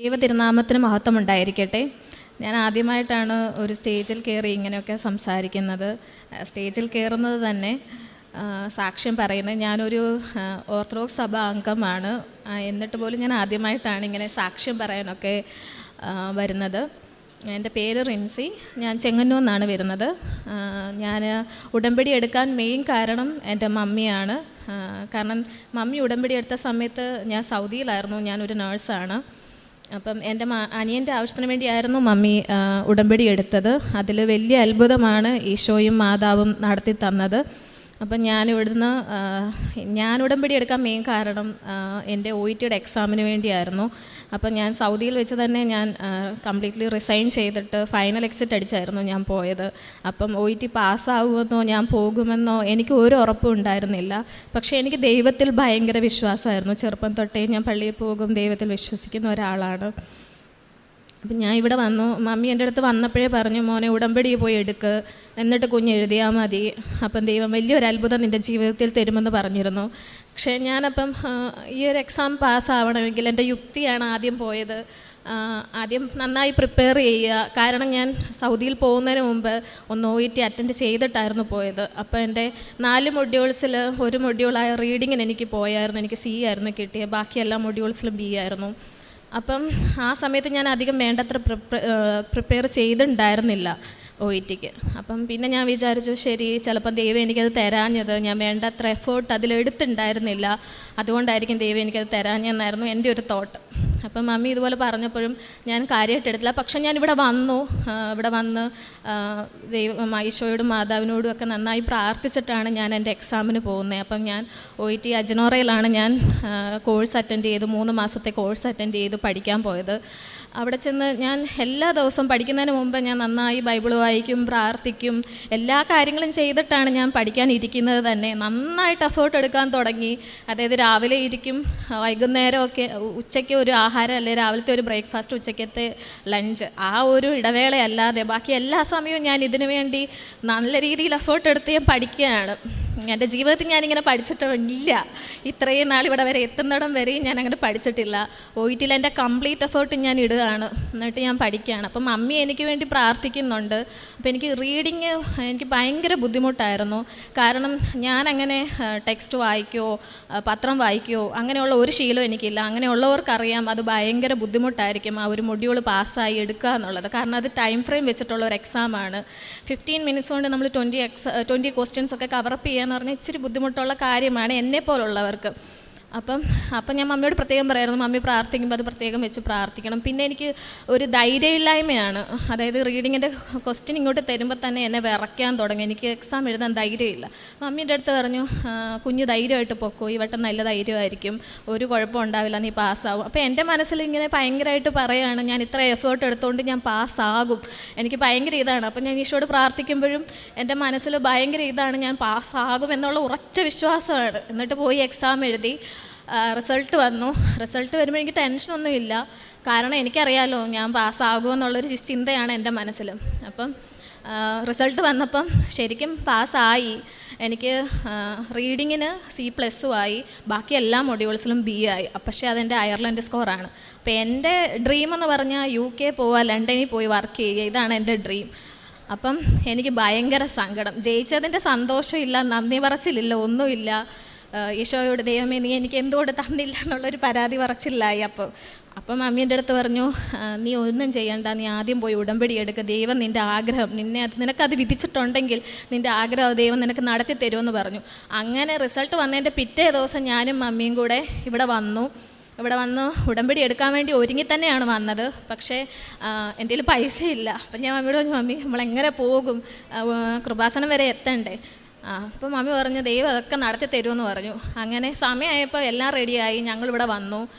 ദൈവതിരുനാമത്തിന് മഹത്വം ഉണ്ടായിരിക്കട്ടെ. ഞാൻ ആദ്യമായിട്ടാണ് ഒരു സ്റ്റേജിൽ കയറി ഇങ്ങനെയൊക്കെ സംസാരിക്കുന്നത്. സ്റ്റേജിൽ കയറുന്നത് തന്നെ സാക്ഷ്യം പറയുന്നത്. ഞാനൊരു ഓർത്തഡോക്സ് സഭ അംഗമാണ്. എന്നിട്ട് പോലും ഞാൻ ആദ്യമായിട്ടാണ് ഇങ്ങനെ സാക്ഷ്യം പറയാനൊക്കെ വരുന്നത്. എൻ്റെ പേര് റിൻസി. ഞാൻ ചെങ്ങന്നൂർ നിന്നാണ് വരുന്നത്. ഞാൻ ഉടമ്പടി എടുക്കാൻ മെയിൻ കാരണം എൻ്റെ മമ്മിയാണ്. കാരണം മമ്മി ഉടമ്പടി എടുത്ത സമയത്ത് ഞാൻ സൗദിയിലായിരുന്നു. ഞാനൊരു നേഴ്സാണ്. അപ്പം എൻ്റെ അനിയൻ്റെ ആവശ്യത്തിന് വേണ്ടിയായിരുന്നു മമ്മി ഉടമ്പടി എടുത്തത്. അതിൽ വലിയ അത്ഭുതമാണ് ഈശോയും മാതാവും നടത്തി തന്നത്. അപ്പം ഞാൻ ഉടമ്പടി എടുക്കാൻ മെയിൻ കാരണം എൻ്റെ OET എക്സാമിന് വേണ്ടിയായിരുന്നു. അപ്പം ഞാൻ സൗദിയിൽ വെച്ച് തന്നെ ഞാൻ കംപ്ലീറ്റ്ലി റിസൈൻ ചെയ്തിട്ട് ഫൈനൽ എക്സിറ്റ് അടിച്ചായിരുന്നു ഞാൻ പോയത്. അപ്പം OET പാസ്സാവുമെന്നോ ഞാൻ പോകുമെന്നോ എനിക്ക് ഒരു ഉറപ്പും ഉണ്ടായിരുന്നില്ല. പക്ഷേ എനിക്ക് ദൈവത്തിൽ ഭയങ്കര വിശ്വാസമായിരുന്നു. ചെറുപ്പം തൊട്ടേ ഞാൻ പള്ളിയിൽ പോകും, ദൈവത്തിൽ വിശ്വസിക്കുന്ന ഒരാളാണ്. അപ്പം ഞാൻ ഇവിടെ വന്നു. മമ്മി എൻ്റെ അടുത്ത് വന്നപ്പോഴേ പറഞ്ഞു, മോനെ ഉടമ്പടി പോയി എടുക്ക്, എന്നിട്ട് കുഞ്ഞ് എഴുതിയാൽ മതി, അപ്പം ദൈവം വലിയൊരു അത്ഭുതം നിൻ്റെ ജീവിതത്തിൽ തരുമെന്ന് പറഞ്ഞിരുന്നു. പക്ഷേ ഞാനപ്പം ഈ ഒരു എക്സാം പാസ്സാവണമെങ്കിൽ എൻ്റെ യുക്തിയാണ് ആദ്യം പോയത്. ആദ്യം നന്നായി പ്രിപ്പയർ ചെയ്യുക. കാരണം ഞാൻ സൗദിയിൽ പോകുന്നതിന് മുമ്പ് ഒന്ന് OET അറ്റൻഡ് ചെയ്തിട്ടായിരുന്നു പോയത്. അപ്പോൾ എൻ്റെ 4 മൊഡ്യൂൾസിൽ ഒരു മൊഡ്യൂളായ റീഡിങ്ങിന് എനിക്ക് പോയായിരുന്നു. എനിക്ക് C ആയിരുന്നു കിട്ടിയത്. ബാക്കി എല്ലാ മൊഡ്യൂൾസിലും B ആയിരുന്നു. അപ്പം ആ സമയത്ത് ഞാൻ അധികം വേണ്ടത്ര പ്രിപ്പയർ ചെയ്തിട്ടുണ്ടായിരുന്നില്ല OETക്ക്. അപ്പം പിന്നെ ഞാൻ വിചാരിച്ചു, ശരി, ചിലപ്പം ദൈവം എനിക്കത് തരാഞ്ഞത്, ഞാൻ വേണ്ടത്ര എഫേർട്ട് അതിലെടുത്തിട്ടുണ്ടായിരുന്നില്ല, അതുകൊണ്ടായിരിക്കും ദൈവം എനിക്കത് തരാഞ്ഞെന്നായിരുന്നു എൻ്റെ ഒരു തോട്ട്. അപ്പം മമ്മി ഇതുപോലെ പറഞ്ഞപ്പോഴും ഞാൻ കാര്യമായിട്ട് എടുത്തില്ല. പക്ഷെ ഞാൻ ഇവിടെ വന്ന് ഈശോയോടും മാതാവിനോടും ഒക്കെ നന്നായി പ്രാർത്ഥിച്ചിട്ടാണ് ഞാൻ എൻ്റെ എക്സാമിന് പോകുന്നത്. അപ്പം ഞാൻ OET അജ്നോറയിലാണ് ഞാൻ കോഴ്സ് അറ്റൻഡ് ചെയ്ത് 3 മാസത്തെ കോഴ്സ് അറ്റൻഡ് ചെയ്ത് പഠിക്കാൻ പോയത്. അവിടെ ചെന്ന് ഞാൻ എല്ലാ ദിവസവും പഠിക്കുന്നതിന് മുമ്പ് ഞാൻ നന്നായി ബൈബിൾ വായിക്കും, പ്രാർത്ഥിക്കും, എല്ലാ കാര്യങ്ങളും ചെയ്തിട്ടാണ് ഞാൻ പഠിക്കാൻ ഇരിക്കുന്നത് തന്നെ. നന്നായിട്ട് എഫേർട്ട് എടുക്കാൻ തുടങ്ങി. അതായത് രാവിലെ ഇരിക്കും, വൈകുന്നേരമൊക്കെ ഉച്ചയ്ക്ക് ഒരു ആഹാരം, അല്ലെങ്കിൽ രാവിലത്തെ ഒരു ബ്രേക്ക്ഫാസ്റ്റ്, ഉച്ചയ്ക്കത്തെ ലഞ്ച്, ആ ഒരു ഇടവേളയല്ലാതെ ബാക്കി എല്ലാ സമയവും ഞാൻ ഇതിനു വേണ്ടി നല്ല രീതിയിൽ എഫേർട്ട് എടുത്ത് ഞാൻ പഠിക്കുകയാണ്. എൻ്റെ ജീവിതത്തിൽ ഞാനിങ്ങനെ പഠിച്ചിട്ടില്ല. ഇത്രയും നാൾ ഇവിടെ വരെ എത്തുന്നിടം വരെയും ഞാൻ അങ്ങനെ പഠിച്ചിട്ടില്ല. OETയിൽ എൻ്റെ കംപ്ലീറ്റ് എഫേർട്ട് ഞാൻ ഇടുകയാണ്, എന്നിട്ട് ഞാൻ പഠിക്കുകയാണ്. അപ്പം മമ്മി എനിക്ക് വേണ്ടി പ്രാർത്ഥിക്കുന്നുണ്ട്. അപ്പോൾ എനിക്ക് റീഡിങ് എനിക്ക് ഭയങ്കര ബുദ്ധിമുട്ടായിരുന്നു. കാരണം ഞാനങ്ങനെ ടെക്സ്റ്റ് വായിക്കുകയോ പത്രം വായിക്കുകയോ അങ്ങനെയുള്ള ഒരു ശീലം എനിക്കില്ല. അങ്ങനെയുള്ളവർക്കറിയാം അത് ഭയങ്കര ബുദ്ധിമുട്ടായിരിക്കും ആ ഒരു മൊഡ്യൂൾ പാസ്സായി എടുക്കുക എന്നുള്ളത്. കാരണം അത് ടൈം ഫ്രെയിം വെച്ചിട്ടുള്ള ഒരു എക്സാമാണ്. 15 മിനിറ്റ്സ് കൊണ്ട് നമ്മൾ 20 ക്വസ്റ്റ്യൻസ് ഒക്കെ കവറപ്പ് ചെയ്യാന്ന് പറഞ്ഞാൽ ഇച്ചിരി ബുദ്ധിമുട്ടുള്ള കാര്യമാണ് എന്നെപ്പോലുള്ളവർക്ക്. അപ്പം ഞാൻ മമ്മിയോട് പ്രത്യേകം പറയായിരുന്നു, മമ്മി പ്രാർത്ഥിക്കുമ്പോൾ അത് പ്രത്യേകം വെച്ച് പ്രാർത്ഥിക്കണം. പിന്നെ എനിക്ക് ഒരു ധൈര്യമില്ലായ്മയാണ്. അതായത് റീഡിങ്ങിൻ്റെ ക്വസ്റ്റ്യൻ ഇങ്ങോട്ട് തരുമ്പോൾ തന്നെ എന്നെ വിറയ്ക്കാൻ തുടങ്ങി. എനിക്ക് എക്സാം എഴുതാൻ ധൈര്യമില്ല. മമ്മീൻ്റെ അടുത്ത് പറഞ്ഞു, കുഞ്ഞ് ധൈര്യമായിട്ട് പൊക്കോ, ഈ വട്ടം നല്ല ധൈര്യമായിരിക്കും, ഒരു കുഴപ്പം ഉണ്ടാവില്ല, നീ പാസ്സാവും. അപ്പോൾ എൻ്റെ മനസ്സിൽ ഇങ്ങനെ ഭയങ്കരമായിട്ട് പറയുകയാണ്, ഞാൻ ഇത്ര എഫേർട്ട് എടുത്തുകൊണ്ട് ഞാൻ പാസ്സാകും, എനിക്ക് ഭയങ്കര ഇതാണ്. അപ്പം ഞാൻ ഈശോയോട് പ്രാർത്ഥിക്കുമ്പോഴും എൻ്റെ മനസ്സിൽ ഭയങ്കര ഇതാണ്, ഞാൻ പാസ്സാകും എന്നുള്ള ഉറച്ച വിശ്വാസമാണ്. എന്നിട്ട് പോയി എക്സാം എഴുതി. റിസൾട്ട് വന്നു. റിസൾട്ട് വരുമ്പോൾ എനിക്ക് ടെൻഷനൊന്നുമില്ല. കാരണം എനിക്കറിയാമല്ലോ ഞാൻ പാസ്സാകുമെന്നുള്ളൊരു ചിന്തയാണ് എൻ്റെ മനസ്സിൽ. അപ്പം റിസൾട്ട് വന്നപ്പം ശരിക്കും പാസ്സായി. എനിക്ക് റീഡിങ്ങിന് C+ഉം ആയി, ബാക്കി എല്ലാ മൊഡ്യൂൾസിലും B ആയി. പക്ഷേ അതെൻ്റെ അയർലൻഡ് സ്കോറാണ്. അപ്പോൾ എൻ്റെ ഡ്രീം എന്ന് പറഞ്ഞാൽ UK പോവുക, ലണ്ടനിൽ പോയി വർക്ക് ചെയ്യുക, ഇതാണ് എൻ്റെ ഡ്രീം. അപ്പം എനിക്ക് ഭയങ്കര സങ്കടം. ജയിച്ചതിൻ്റെ സന്തോഷമില്ല, നന്ദി പറച്ചിലില്ല, ഒന്നുമില്ല. ഈശോയോട്, ദൈവമേ നീ എനിക്ക് എന്തുകൊണ്ട് തന്നില്ല എന്നുള്ളൊരു പരാതി പറച്ചില്ലായി. അപ്പം മമ്മീൻ്റെ അടുത്ത് പറഞ്ഞു, നീ ഒന്നും ചെയ്യണ്ട, നീ ആദ്യം പോയി ഉടമ്പടി എടുക്കുക, ദൈവം നിൻ്റെ ആഗ്രഹം നിനക്കത് വിധിച്ചിട്ടുണ്ടെങ്കിൽ നിൻ്റെ ആഗ്രഹം ദൈവം നിനക്ക് നടത്തി തരുമെന്ന് പറഞ്ഞു. അങ്ങനെ റിസൾട്ട് വന്നതിൻ്റെ പിറ്റേ ദിവസം ഞാനും മമ്മിയും കൂടെ ഇവിടെ വന്ന് ഉടമ്പടി എടുക്കാൻ വേണ്ടി ഒരുങ്ങി തന്നെയാണ് വന്നത്. പക്ഷേ എൻ്റെ കയ്യിൽ പൈസയില്ല. അപ്പം ഞാൻ മമ്മിയോട് പറഞ്ഞു, മമ്മി നമ്മളെങ്ങനെ പോകും, കൃപാസനം വരെ എത്തണ്ടേ? അപ്പം മമ്മി പറഞ്ഞു, ദൈവം അതൊക്കെ നടത്തി തരുമെന്ന് പറഞ്ഞു. അങ്ങനെ സമയമായപ്പോൾ എല്ലാം റെഡിയായി. ഞങ്ങളിവിടെ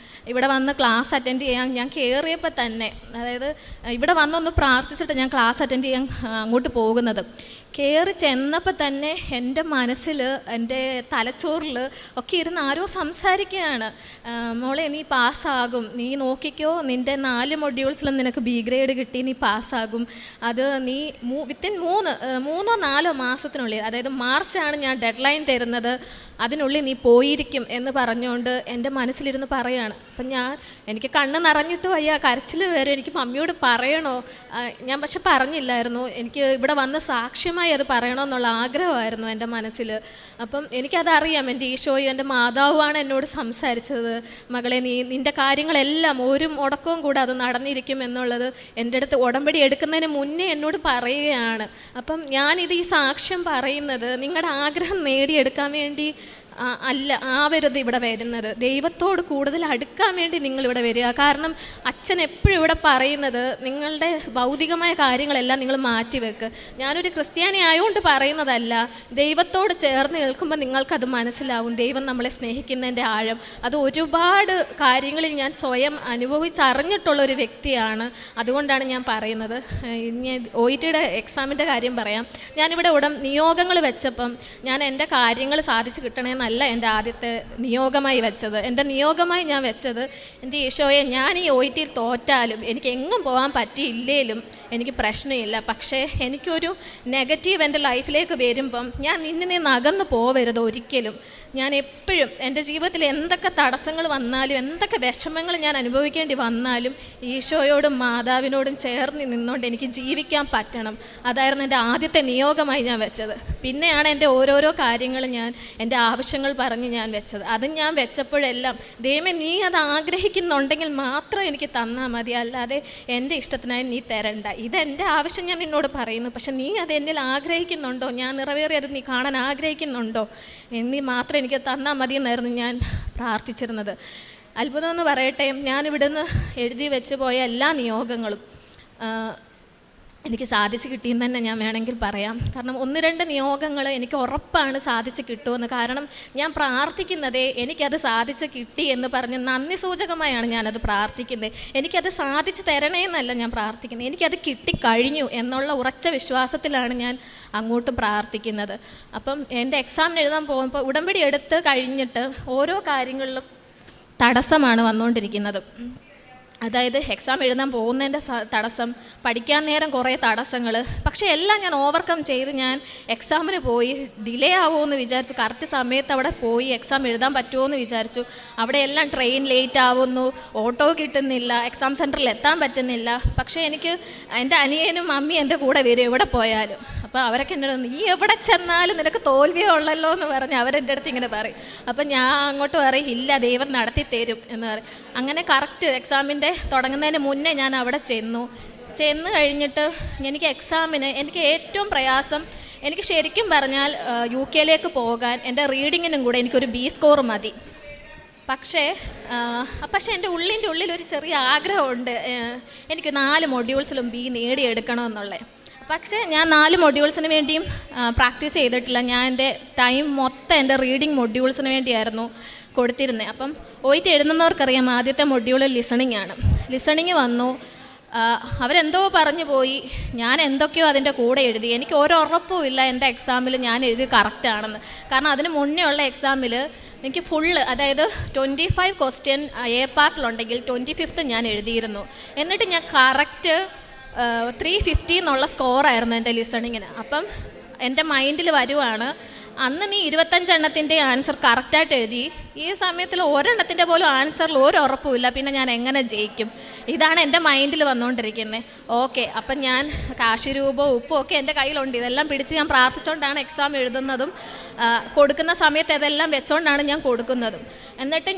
വന്ന് ക്ലാസ് അറ്റൻഡ് ചെയ്യാൻ ഞാൻ കയറിയപ്പോൾ തന്നെ, അതായത് ഇവിടെ വന്നൊന്ന് പ്രാർത്ഥിച്ചിട്ട് ഞാൻ ക്ലാസ് അറ്റൻഡ് ചെയ്യാൻ അങ്ങോട്ട് പോകുന്നത്. കയറി ചെന്നപ്പോൾ തന്നെ എൻ്റെ മനസ്സിൽ, എൻ്റെ തലച്ചോറിൽ ഒക്കെ ഇരുന്ന് ആരോ സംസാരിക്കുകയാണ്, മോളെ നീ പാസ്സാകും, നീ നോക്കിക്കോ, നിൻ്റെ 4 മൊഡ്യൂൾസിലും നിനക്ക് B ഗ്രേഡ് കിട്ടി, നീ പാസ്സാകും, അത് നീ വിത്തിൻ 3-4 മാസത്തിനുള്ളിൽ, അതായത് മാർച്ചാണ് ഞാൻ ഡെഡ് ലൈൻ തരുന്നത്, അതിനുള്ളിൽ നീ പോയിരിക്കും എന്ന് പറഞ്ഞുകൊണ്ട് എൻ്റെ മനസ്സിലിരുന്ന് പറയാണ്. അപ്പം എനിക്ക് കണ്ണ് നിറഞ്ഞിട്ട് വയ്യ, കരച്ചിൽ വരെ. എനിക്ക് മമ്മിയോട് പറയണോ, ഞാൻ പക്ഷെ പറഞ്ഞില്ലായിരുന്നു. എനിക്ക് ഇവിടെ വന്ന് സാക്ഷ്യമായി അത് പറയണമെന്നുള്ള ആഗ്രഹമായിരുന്നു എൻ്റെ മനസ്സിൽ. അപ്പം എനിക്കതറിയാം, എൻ്റെ ഈശോയും എൻ്റെ മാതാവുമാണ് എന്നോട് സംസാരിച്ചത്. മകളെ, നിൻ്റെ കാര്യങ്ങളെല്ലാം ഒരു മുടക്കവും കൂടെ അത് നടന്നിരിക്കും എന്നുള്ളത് എൻ്റെ അടുത്ത് ഉടമ്പടി എടുക്കുന്നതിന് മുന്നേ എന്നോട് പറയുകയാണ്. അപ്പം ഞാനിത് ഈ സാക്ഷ്യം പറയുന്നത് നിങ്ങളുടെ ആഗ്രഹം നേടിയെടുക്കാൻ വേണ്ടി ആവരുത് ഇവിടെ വരുന്നത്. ദൈവത്തോട് കൂടുതൽ അടുക്കാൻ വേണ്ടി നിങ്ങളിവിടെ വരിക. കാരണം അച്ഛൻ എപ്പോഴും ഇവിടെ പറയുന്നത് നിങ്ങളുടെ ഭൗതികമായ കാര്യങ്ങളെല്ലാം നിങ്ങൾ മാറ്റിവെക്ക്. ഞാനൊരു ക്രിസ്ത്യാനി ആയതുകൊണ്ട് പറയുന്നതല്ല, ദൈവത്തോട് ചേർന്ന് നിൽക്കുമ്പോൾ നിങ്ങൾക്കത് മനസ്സിലാവും, ദൈവം നമ്മളെ സ്നേഹിക്കുന്നതിൻ്റെ ആഴം. അത് ഒരുപാട് കാര്യങ്ങളിൽ ഞാൻ സ്വയം അനുഭവിച്ചറിഞ്ഞിട്ടുള്ളൊരു വ്യക്തിയാണ്. അതുകൊണ്ടാണ് ഞാൻ പറയുന്നത്. ഇനി OETയുടെ എക്സാമിൻ്റെ കാര്യം പറയാം. ഞാനിവിടെ നിയോഗങ്ങൾ വെച്ചപ്പം ഞാൻ എൻ്റെ കാര്യങ്ങൾ സാധിച്ചു കിട്ടണമെന്ന് എൻ്റെ ആദ്യത്തെ നിയോഗമായി വെച്ചത്. എൻ്റെ നിയോഗമായി ഞാൻ വെച്ചത്, എൻ്റെ ഈശോയെ, ഞാൻ ഈ OETയിൽ തോറ്റാലും എനിക്ക് എങ്ങും പോകാൻ പറ്റിയില്ലേലും എനിക്ക് പ്രശ്നമില്ല. പക്ഷേ എനിക്കൊരു നെഗറ്റീവ് എൻ്റെ ലൈഫിലേക്ക് വരുമ്പം ഞാൻ നിന്നെ അകന്നു പോവരുത് ഒരിക്കലും. ഞാൻ എപ്പോഴും എൻ്റെ ജീവിതത്തിൽ എന്തൊക്കെ തടസ്സങ്ങൾ വന്നാലും എന്തൊക്കെ വിഷമങ്ങൾ ഞാൻ അനുഭവിക്കേണ്ടി വന്നാലും ഈശോയോടും മാതാവിനോടും ചേർന്ന് നിന്നുകൊണ്ട് എനിക്ക് ജീവിക്കാൻ പറ്റണം. അതായിരുന്നു എൻ്റെ ആദ്യത്തെ നിയോഗമായി ഞാൻ വെച്ചത്. പിന്നെയാണ് എൻ്റെ ഓരോരോ കാര്യങ്ങൾ എൻ്റെ ആവശ്യങ്ങൾ പറഞ്ഞ് ഞാൻ വെച്ചത്. അത് ഞാൻ വെച്ചപ്പോഴെല്ലാം, ദൈവമേ, നീ അത് ആഗ്രഹിക്കുന്നുണ്ടെങ്കിൽ മാത്രം എനിക്ക് തന്നാൽ മതി, അല്ലാതെ എൻ്റെ ഇഷ്ടത്തിനായി നീ തരണ്ട. ഇതെൻ്റെ ആവശ്യം ഞാൻ നിന്നോട് പറയുന്നു, പക്ഷെ നീ അത് എന്നിൽ ആഗ്രഹിക്കുന്നുണ്ടോ, ഞാൻ നിറവേറിയത് നീ കാണാൻ ആഗ്രഹിക്കുന്നുണ്ടോ, എന്നീ മാത്രം എനിക്ക് തന്നാൽ മതി എന്നായിരുന്നു ഞാൻ പ്രാർത്ഥിച്ചിരുന്നത്. അത്ഭുതമെന്ന് പറയട്ടെ, ഞാനിവിടുന്ന് എഴുതി വെച്ച് പോയ എല്ലാ നിയോഗങ്ങളും എനിക്ക് സാധിച്ചു കിട്ടിയെന്ന് തന്നെ ഞാൻ വേണമെങ്കിൽ പറയാം. കാരണം 1-2 നിയോഗങ്ങൾ എനിക്ക് ഉറപ്പാണ് സാധിച്ചു കിട്ടുമെന്ന്. കാരണം ഞാൻ പ്രാർത്ഥിക്കുന്നതേ എനിക്കത് സാധിച്ചു കിട്ടി എന്ന് പറഞ്ഞ് നന്ദി സൂചകമായാണ് ഞാനത് പ്രാർത്ഥിക്കുന്നത്. എനിക്കത് സാധിച്ചു തരണേ എന്നല്ല ഞാൻ പ്രാർത്ഥിക്കുന്നത്, എനിക്കത് കിട്ടിക്കഴിഞ്ഞു എന്നുള്ള ഉറച്ച വിശ്വാസത്തിലാണ് ഞാൻ അങ്ങോട്ട് പ്രാർത്ഥിക്കുന്നത്. അപ്പം എൻ്റെ എക്സാമിന് എഴുതാൻ പോകുമ്പോൾ ഉടമ്പടി എടുത്ത് കഴിഞ്ഞിട്ട് ഓരോ കാര്യങ്ങളിലും തടസ്സമാണ് വന്നുകൊണ്ടിരിക്കുന്നത്. അതായത് എക്സാം എഴുതാൻ പോകുന്നതിൻ്റെ തടസ്സം, പഠിക്കാൻ നേരം കുറേ തടസ്സങ്ങൾ. പക്ഷേ എല്ലാം ഞാൻ ഓവർകം ചെയ്ത് ഞാൻ എക്സാമിന് പോയി. ഡിലേ ആവുമെന്ന് വിചാരിച്ചു, കറക്റ്റ് സമയത്ത് അവിടെ പോയി എക്സാം എഴുതാൻ പറ്റുമോ എന്ന് വിചാരിച്ചു. അവിടെ എല്ലാം ട്രെയിൻ ലേറ്റ് ആവുന്നു, ഓട്ടോ കിട്ടുന്നില്ല, എക്സാം സെൻറ്ററിൽ എത്താൻ പറ്റുന്നില്ല. പക്ഷേ എനിക്ക് എൻ്റെ അനിയനും അമ്മയും എൻ്റെ കൂടെ വരും എവിടെ പോയാലും. അപ്പോൾ അവരൊക്കെ എന്നോട്, നീ എവിടെ ചെന്നാലും നിനക്ക് തോൽവിയേ ഉള്ളല്ലോ എന്ന് പറഞ്ഞ് അവരെൻ്റെ അടുത്ത് ഇങ്ങനെ പറയും. അപ്പം ഞാൻ അങ്ങോട്ട് പറയും, ഇല്ല, ദൈവം നടത്തി തരും എന്ന് പറയും. അങ്ങനെ കറക്റ്റ് എക്സാമിൻ്റെ തുടങ്ങുന്നതിന് മുന്നേ ഞാൻ അവിടെ ചെന്ന് കഴിഞ്ഞിട്ട് എനിക്ക് എക്സാമിന് എനിക്ക് ഏറ്റവും പ്രയാസം, എനിക്ക് ശരിക്കും പറഞ്ഞാൽ UK പോകാൻ എൻ്റെ റീഡിങ്ങിനും കൂടെ എനിക്കൊരു B സ്കോർ മതി. പക്ഷേ എൻ്റെ ഉള്ളിൽ ഒരു ചെറിയ ആഗ്രഹമുണ്ട്, എനിക്ക് 4 മൊഡ്യൂൾസിലും B നേടിയെടുക്കണമെന്നുള്ളത്. പക്ഷേ ഞാൻ 4 മൊഡ്യൂൾസിന് വേണ്ടിയും പ്രാക്ടീസ് ചെയ്തിട്ടില്ല. ഞാൻ എൻ്റെ ടൈം മൊത്തം എൻ്റെ റീഡിങ് മൊഡ്യൂൾസിന് വേണ്ടിയായിരുന്നു കൊടുത്തിരുന്നത്. അപ്പം OET എഴുതുന്നവർക്കറിയാം, ആദ്യത്തെ മൊഡ്യൂൾ ലിസണിങ് ആണ്. ലിസണിങ് വന്നു, അവരെന്തോ പറഞ്ഞു പോയി, ഞാൻ എന്തൊക്കെയോ അതിൻ്റെ കൂടെ എഴുതി. എനിക്ക് ഒരു ഉറപ്പും ഇല്ല എൻ്റെ എക്സാമിൽ ഞാൻ എഴുതി കറക്റ്റാണെന്ന്. കാരണം അതിന് മുന്നേ ഉള്ള എക്സാമിൽ എനിക്ക് ഫുള്ള്, അതായത് 25 ക്വസ്റ്റ്യൻ A പാർട്ടിലുണ്ടെങ്കിൽ 25th ഞാൻ എഴുതിയിരുന്നു. എന്നിട്ട് ഞാൻ കറക്റ്റ് 350 എന്നുള്ള സ്കോറായിരുന്നു എൻ്റെ ലിസണിങ്ങിന്. അപ്പം എൻ്റെ മൈൻഡിൽ വരുവാണ്, അന്ന് നീ 25 എണ്ണത്തിൻ്റെ ആൻസർ കറക്റ്റായിട്ട് എഴുതി, ഈ സമയത്തിൽ ഒരെണ്ണത്തിൻ്റെ പോലും ആൻസറിൽ ഒരു ഉറപ്പുമില്ല, പിന്നെ ഞാൻ എങ്ങനെ ജയിക്കും? ഇതാണ് എൻ്റെ മൈൻഡിൽ വന്നുകൊണ്ടിരിക്കുന്നത്. ഓക്കെ, അപ്പം ഞാൻ കാശി രൂപവും ഉപ്പും ഒക്കെ എൻ്റെ കയ്യിലുണ്ട്. ഇതെല്ലാം പിടിച്ച് ഞാൻ പ്രാർത്ഥിച്ചുകൊണ്ടാണ് എക്സാം എഴുതുന്നതും കൊടുക്കുന്ന സമയത്ത് ഇതെല്ലാം വെച്ചുകൊണ്ടാണ് ഞാൻ കൊടുക്കുന്നതും. എന്നിട്ട്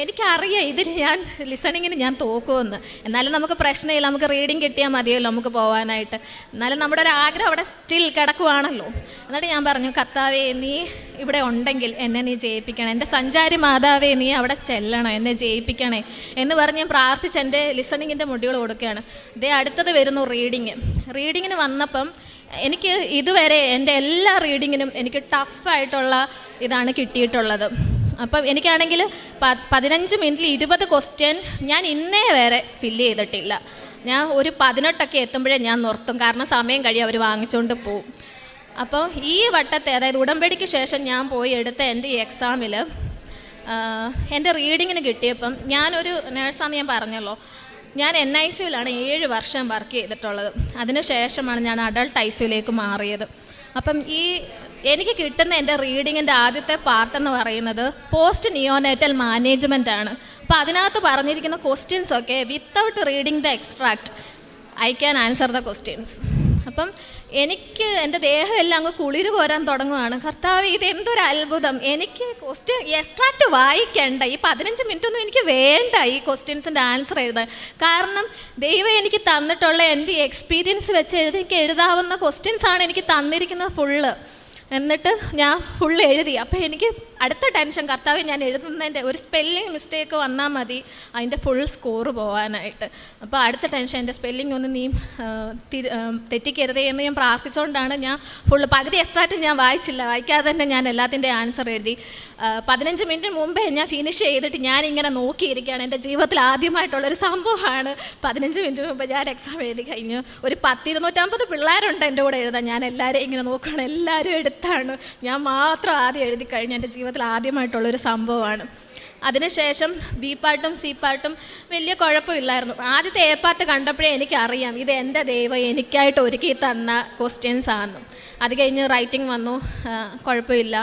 എനിക്കറിയാം ഇതിൽ ഞാൻ ലിസണിങ്ങിന് ഞാൻ തോക്കുമെന്ന്. എന്നാലും നമുക്ക് പ്രശ്നമില്ല, നമുക്ക് റീഡിങ് കിട്ടിയാൽ മതിയല്ലോ നമുക്ക് പോകാനായിട്ട്. എന്നാലും നമ്മുടെ ഒരു ആഗ്രഹം അവിടെ സ്റ്റിൽ കിടക്കുവാണല്ലോ. എന്നിട്ട് ഞാൻ പറഞ്ഞു, കർത്താവേ, നീ ഇവിടെ ഉണ്ടെങ്കിൽ എന്നെ നീ ജയിപ്പിക്കണം, എൻ്റെ സഞ്ചാരി മാതാവേ, നീ അവിടെ ചെല്ലണം, എന്നെ ജയിപ്പിക്കണേ എന്ന് പറഞ്ഞ് ഞാൻ പ്രാർത്ഥിച്ച് എൻ്റെ ലിസണിങ്ങിൻ്റെ മൊഡ്യൂൾ കൊടുക്കുകയാണ്. അടുത്തത് വരുന്നു റീഡിങ്ങിന് വന്നപ്പം എനിക്ക് ഇതുവരെ എൻ്റെ എല്ലാ റീഡിങ്ങിനും എനിക്ക് ടഫായിട്ടുള്ള ഇതാണ് കിട്ടിയിട്ടുള്ളത്. അപ്പം എനിക്കാണെങ്കിൽ 15 മിനിറ്റിൽ 20 ക്വസ്റ്റ്യൻ ഞാൻ ഇന്നേ വരെ ഫില്ല് ചെയ്തിട്ടില്ല. ഞാൻ ഒരു 18 എത്തുമ്പോഴേ ഞാൻ നിർത്തും, കാരണം സമയം കഴിയും, അവർ വാങ്ങിച്ചുകൊണ്ട് പോവും. അപ്പോൾ ഈ വട്ടത്തെ, അതായത് ഉടമ്പടിക്ക് ശേഷം ഞാൻ പോയി എടുത്ത എൻ്റെ ഈ എക്സാമിൽ എൻ്റെ റീഡിങ്ങിന് കിട്ടിയപ്പം, ഞാനൊരു നേഴ്സാണെന്ന് ഞാൻ പറഞ്ഞല്ലോ, ഞാൻ NICUവിലാണ് 7 വർഷം വർക്ക് ചെയ്തിട്ടുള്ളത്. അതിന് ശേഷമാണ് ഞാൻ അഡൾട്ട് ICUവിലേക്ക് മാറിയത്. അപ്പം ഈ എനിക്ക് കിട്ടുന്ന എൻ്റെ റീഡിങ്ങിൻ്റെ ആദ്യത്തെ പാർട്ടെന്ന് പറയുന്നത് പോസ്റ്റ് നിയോനേറ്റൽ മാനേജ്മെൻ്റ് ആണ്. അപ്പോൾ അതിനകത്ത് പറഞ്ഞിരിക്കുന്ന ക്വസ്റ്റ്യൻസ് ഒക്കെ without reading the extract I can answer the questions. അപ്പം എനിക്ക് എൻ്റെ ദേഹം എല്ലാം അങ്ങ് കുളിര് കോരാൻ തുടങ്ങുകയാണ്. കർത്താവ്, ഇത് എന്തൊരു അത്ഭുതം! എനിക്ക് ക്വസ്റ്റ്യൻ എക്സ്ട്രാക്റ്റ് വായിക്കണ്ട, ഈ 15 മിനിറ്റൊന്നും എനിക്ക് വേണ്ട ഈ ക്വസ്റ്റ്യൻസിൻ്റെ ആൻസർ എഴുതാൻ. കാരണം ദൈവം എനിക്ക് തന്നിട്ടുള്ള എൻ്റെ എക്സ്പീരിയൻസ് വെച്ച് എനിക്ക് എഴുതാവുന്ന ക്വസ്റ്റ്യൻസാണ് എനിക്ക് തന്നിരിക്കുന്നത് ഫുള്ള്. എന്നിട്ട് ഞാൻ ഫുള്ള് എഴുതി. അപ്പോൾ എനിക്ക് അടുത്ത ടെൻഷൻ, കർത്താവ് ഞാൻ എഴുതുന്നതിൻ്റെ ഒരു സ്പെല്ലിംഗ് മിസ്റ്റേക്ക് വന്നാൽ മതി അതിൻ്റെ ഫുൾ സ്കോറ് പോകാനായിട്ട്. അപ്പോൾ അടുത്ത ടെൻഷൻ, എൻ്റെ സ്പെല്ലിംഗ് ഒന്ന് നീ തെറ്റിക്കരുതേ എന്ന് ഞാൻ പ്രാർത്ഥിച്ചുകൊണ്ടാണ് ഞാൻ ഫുള്ള് പകുതി എക്സ്ട്രാക്റ്റ് ഞാൻ വായിക്കാതെ തന്നെ ഞാൻ എല്ലാത്തിൻ്റെ ആൻസർ എഴുതി. 15 മിനിറ്റിന് മുമ്പേ ഞാൻ ഫിനിഷ് ചെയ്തിട്ട് ഞാനിങ്ങനെ നോക്കിയിരിക്കുകയാണ്. എൻ്റെ ജീവിതത്തിൽ ആദ്യമായിട്ടുള്ളൊരു സംഭവമാണ്. 15 മിനിറ്റ് മുമ്പ് ഞാൻ എക്സാം എഴുതി കഴിഞ്ഞു. ഒരു 250 പിള്ളേരുണ്ട് എൻ്റെ കൂടെ എഴുതാൻ. ഞാൻ എല്ലാവരെയും ഇങ്ങനെ നോക്കുകയാണ്, എല്ലാവരും എടുത്താണ്, ഞാൻ മാത്രം ആദ്യം എഴുതി കഴിഞ്ഞു. എൻ്റെ ജീവിതത്തിൽ ആദ്യമായിട്ടുള്ളൊരു സംഭവമാണ്. അതിനുശേഷം ബി പാർട്ടും സി പാർട്ടും വലിയ കുഴപ്പമില്ലായിരുന്നു. ആദ്യത്തെ എ പാർട്ട് കണ്ടപ്പോഴേ എനിക്കറിയാം ഇത് എൻ്റെ ദൈവം എനിക്കായിട്ട് ഒരുക്കി തന്ന ക്വസ്റ്റ്യൻസ് ആണ്. അത് കഴിഞ്ഞ് റൈറ്റിംഗ് വന്നു, കുഴപ്പമില്ല.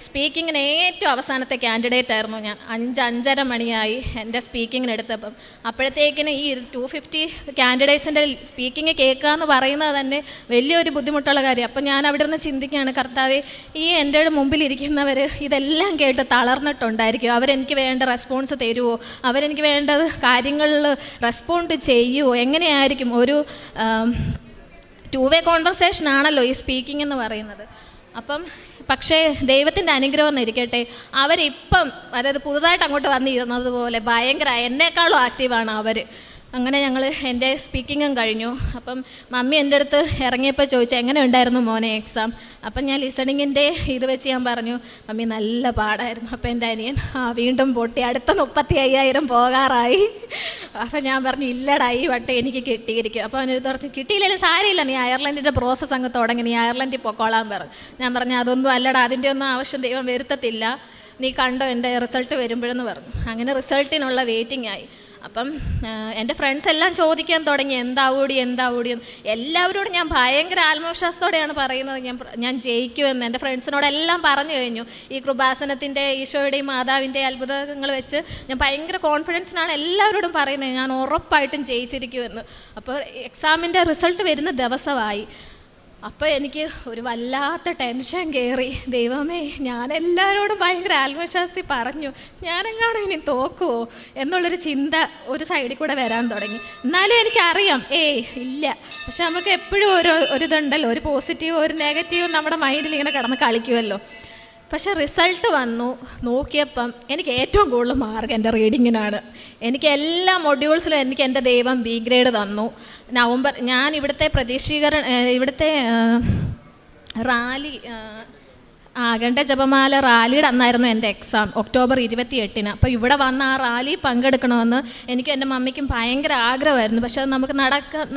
സ്പീക്കിങ്ങിന് ഏറ്റവും അവസാനത്തെ ക്യാൻഡിഡേറ്റ് ആയിരുന്നു ഞാൻ. 5-5:30 മണിയായി എൻ്റെ സ്പീക്കിങ്ങിന് എടുത്തപ്പം. അപ്പോഴത്തേക്കിന് ഈ 250 ക്യാൻഡിഡേറ്റ്സിൻ്റെ സ്പീക്കിങ് കേൾക്കുക എന്ന് പറയുന്നത് തന്നെ വലിയൊരു ബുദ്ധിമുട്ടുള്ള കാര്യം. അപ്പം ഞാൻ അവിടെ നിന്ന് ചിന്തിക്കുകയാണ്, കർത്താവേ, ഈ എൻ്റെ മുമ്പിലിരിക്കുന്നവർ ഇതെല്ലാം കേട്ട് തളർന്നിട്ടുണ്ടായിരിക്കും. അവരെനിക്ക് വേണ്ട റെസ്പോൺസ് തരുമോ? അവരെനിക്ക് വേണ്ട കാര്യങ്ങളിൽ റെസ്പോണ്ട് ചെയ്യുമോ? എങ്ങനെയായിരിക്കും? ഒരു 2-വേ കോൺവെർസേഷൻ ആണല്ലോ ഈ സ്പീക്കിംഗ് എന്ന് പറയുന്നത്. അപ്പം പക്ഷേ ദൈവത്തിൻ്റെ അനുഗ്രഹം എന്നിരിക്കട്ടെ, അവരിപ്പം അതായത് പുതുതായിട്ട് അങ്ങോട്ട് വന്നിരുന്നത് പോലെ ഭയങ്കര എന്നെക്കാളും ആക്റ്റീവാണ് അവർ. അങ്ങനെ എൻ്റെ സ്പീക്കിങ്ങും കഴിഞ്ഞു. അപ്പം മമ്മി എൻ്റെ അടുത്ത് ഇറങ്ങിയപ്പോൾ ചോദിച്ചു, എങ്ങനെ ഉണ്ടായിരുന്നു മോനെ എക്സാം? അപ്പം ഞാൻ ലിസണിങ്ങിൻ്റെ ഇത് വെച്ച് ഞാൻ പറഞ്ഞു, മമ്മി നല്ല പാടായിരുന്നു. അപ്പോൾ എൻ്റെ അനിയൻ വീണ്ടും പൊട്ടി, അടുത്ത 35,000 പോകാറായി. അപ്പം ഞാൻ പറഞ്ഞു, ഇല്ലടാ ഈ വട്ടം എനിക്ക് കിട്ടിയിരിക്കും. അപ്പോൾ അവനെടുത്ത് പറഞ്ഞു, കിട്ടിയില്ലെങ്കിലും സാരമില്ല, നീ അയർലൻഡിൻ്റെ പ്രോസസ്സ് അങ്ങ് തുടങ്ങി, നീ അയർലൻഡിൽ പൊക്കോളാൻ പറഞ്ഞു. ഞാൻ പറഞ്ഞു, അതൊന്നും അല്ലടാ, അതിൻ്റെ ഒന്നും ആവശ്യം ദൈവം വരുത്തത്തില്ല, നീ കണ്ടോ എൻ്റെ റിസൾട്ട് വരുമ്പോഴെന്ന് പറഞ്ഞു. അങ്ങനെ റിസൾട്ടിനുള്ള വെയിറ്റിംഗ് ആയി. അപ്പം എൻ്റെ ഫ്രണ്ട്സ് എല്ലാം ചോദിക്കാൻ തുടങ്ങി, എന്താവൂടി എല്ലാവരോടും ഞാൻ ഭയങ്കര ആത്മവിശ്വാസത്തോടെയാണ് പറയുന്നത് ഞാൻ ജയിക്കുമെന്ന്. എൻ്റെ ഫ്രണ്ട്സിനോടെല്ലാം പറഞ്ഞു കഴിഞ്ഞു. ഈ കൃപാസനത്തിൻ്റെ, ഈശോയുടെയും മാതാവിൻ്റെ അത്ഭുതങ്ങൾ വെച്ച് ഞാൻ ഭയങ്കര കോൺഫിഡൻസിനാണ് എല്ലാവരോടും പറയുന്നത്, ഞാൻ ഉറപ്പായിട്ടും ജയിച്ചിരിക്കുമെന്ന്. അപ്പോൾ എക്സാമിൻ്റെ റിസൾട്ട് വരുന്ന ദിവസമായി. അപ്പോൾ എനിക്ക് ഒരു വല്ലാത്ത ടെൻഷൻ കയറി. ദൈവമേ, ഞാനെല്ലാവരോടും ഭയങ്കര ആത്മവിശ്വാസത്തിൽ പറഞ്ഞു, ഞാനെങ്ങാനും ഇനി തോക്കുമോ എന്നുള്ളൊരു ചിന്ത ഒരു സൈഡിൽ കൂടെ വരാൻ തുടങ്ങി. എന്നാലും എനിക്കറിയാം ഇല്ല. പക്ഷെ നമുക്ക് എപ്പോഴും ഒരിതുണ്ടല്ലോ, ഒരു പോസിറ്റീവ് ഒരു നെഗറ്റീവ് നമ്മുടെ മൈൻഡിൽ ഇങ്ങനെ കിടന്ന് കളിക്കുമല്ലോ. പക്ഷേ റിസൾട്ട് വന്നു നോക്കിയപ്പം എനിക്ക് ഏറ്റവും കൂടുതൽ മാർക്ക് എൻ്റെ റീഡിങ്ങിനാണ്. എനിക്ക് എല്ലാ മൊഡ്യൂൾസിലും എനിക്ക് എൻ്റെ ദൈവം ബി ഗ്രേഡ് തന്നു. നവംബർ ഞാൻ ഇവിടുത്തെ റാലി അഖണ്ഡ ജപമാല റാലിയുടെ അന്നായിരുന്നു എൻ്റെ എക്സാം, ഒക്ടോബർ 28-ന്. അപ്പോൾ ഇവിടെ വന്ന് ആ റാലി പങ്കെടുക്കണമെന്ന് എനിക്കും എൻ്റെ മമ്മിക്കും ഭയങ്കര ആഗ്രഹമായിരുന്നു. പക്ഷെ അത് നമുക്ക്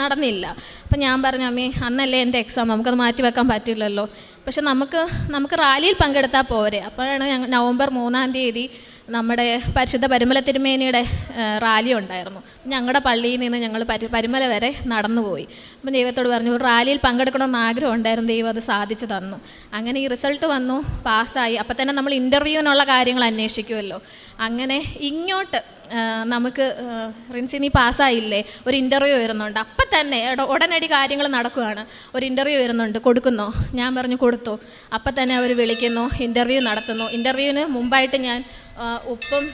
നടന്നില്ല. അപ്പം ഞാൻ പറഞ്ഞു, അമ്മേ, അന്നല്ലേ എൻ്റെ എക്സാം, നമുക്കത് മാറ്റി വെക്കാൻ പറ്റില്ലല്ലോ. പക്ഷെ നമുക്ക് റാലിയിൽ പങ്കെടുത്താൽ പോരെ. അപ്പോഴാണ് നവംബർ 3-ാം തീയതി നമ്മുടെ പരിശുദ്ധ പരിമല തിരുമേനിയുടെ റാലി ഉണ്ടായിരുന്നു. ഞങ്ങളുടെ പള്ളിയിൽ നിന്ന് ഞങ്ങൾ പരിമല വരെ നടന്നുപോയി. അപ്പം ദൈവത്തോട് പറഞ്ഞു, ഒരു റാലിയിൽ പങ്കെടുക്കണമെന്ന് ആഗ്രഹം ഉണ്ടായിരുന്നു, ദൈവം അത് സാധിച്ചു തന്നു. അങ്ങനെ ഈ റിസൾട്ട് വന്നു, പാസ്സായി. അപ്പം തന്നെ നമ്മൾ ഇൻ്റർവ്യൂവിനുള്ള കാര്യങ്ങൾ അന്വേഷിക്കുമല്ലോ. അങ്ങനെ ഇങ്ങോട്ട് നമുക്ക് റിൻസി നീ പാസ്സായില്ലേ, ഒരു ഇൻ്റർവ്യൂ വരുന്നുണ്ട്. അപ്പം തന്നെ ഉടനടി കാര്യങ്ങൾ നടക്കുകയാണ്. ഒരു ഇൻ്റർവ്യൂ വരുന്നുണ്ട്, കൊടുക്കുന്നോ? ഞാൻ പറഞ്ഞു കൊടുത്തു. അപ്പം തന്നെ അവർ വിളിക്കുന്നു, ഇൻ്റർവ്യൂ നടത്തുന്നു. ഇൻ്റർവ്യൂവിന് മുമ്പായിട്ട് ഞാൻ ഉപ്പും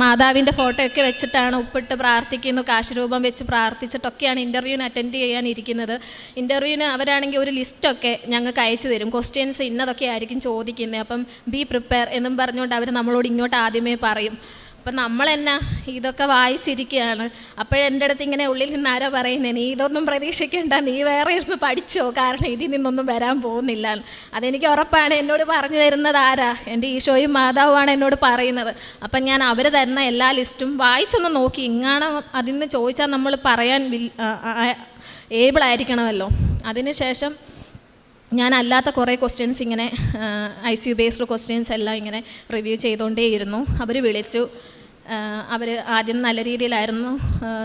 മാതാവിൻ്റെ ഫോട്ടോയൊക്കെ വെച്ചിട്ടാണ് ഉപ്പിട്ട് പ്രാർത്ഥിക്കുന്നു, കാശുരൂപം വെച്ച് പ്രാർത്ഥിച്ചിട്ടൊക്കെയാണ് ഇൻ്റർവ്യൂവിന് അറ്റൻഡ് ചെയ്യാനിരിക്കുന്നത്. ഇൻ്റർവ്യൂവിന് അവരാണെങ്കിൽ ഒരു ലിസ്റ്റൊക്കെ ഞങ്ങൾക്ക് അയച്ചു തരും, ക്വസ്റ്റ്യൻസ് ഇന്നതൊക്കെ ആയിരിക്കും ചോദിക്കുന്നത്. അപ്പം ബി പ്രിപ്പയർ എന്നും പറഞ്ഞുകൊണ്ട് അവർ നമ്മളോട് ഇങ്ങോട്ട് ആദ്യമേ പറയും. അപ്പം നമ്മളെന്നാ ഇതൊക്കെ വായിച്ചിരിക്കുകയാണ്. അപ്പോഴെൻ്റെ അടുത്ത് ഇങ്ങനെ ഉള്ളിൽ നിന്ന് ആരോ പറയുന്നത്, നീ ഇതൊന്നും പ്രതീക്ഷിക്കേണ്ട, നീ വേറെ ഇരുന്ന് പഠിച്ചോ, കാരണം ഇതിൽ നിന്നൊന്നും വരാൻ പോകുന്നില്ല. അതെനിക്ക് ഉറപ്പാണ്. എന്നോട് പറഞ്ഞു തരുന്നത് ആരാ? എൻ്റെ ഈശോയും മാതാവുമാണ് എന്നോട് പറയുന്നത്. അപ്പം ഞാൻ അവർ തരുന്ന എല്ലാ ലിസ്റ്റും വായിച്ചൊന്ന് നോക്കി, ഇങ്ങാണ് അതിൽ നിന്ന് ചോദിച്ചാൽ നമ്മൾ പറയാൻ ഏബിളായിരിക്കണമല്ലോ. അതിനുശേഷം ഞാൻ അല്ലാത്ത കുറേ ക്വസ്റ്റ്യൻസ് ഇങ്ങനെ ICU ബേസ്ഡ് ക്വസ്റ്റ്യൻസ് എല്ലാം ഇങ്ങനെ റിവ്യൂ ചെയ്തുകൊണ്ടേയിരുന്നു. അവർ വിളിച്ചു. അവർ ആദ്യം നല്ല രീതിയിലായിരുന്നു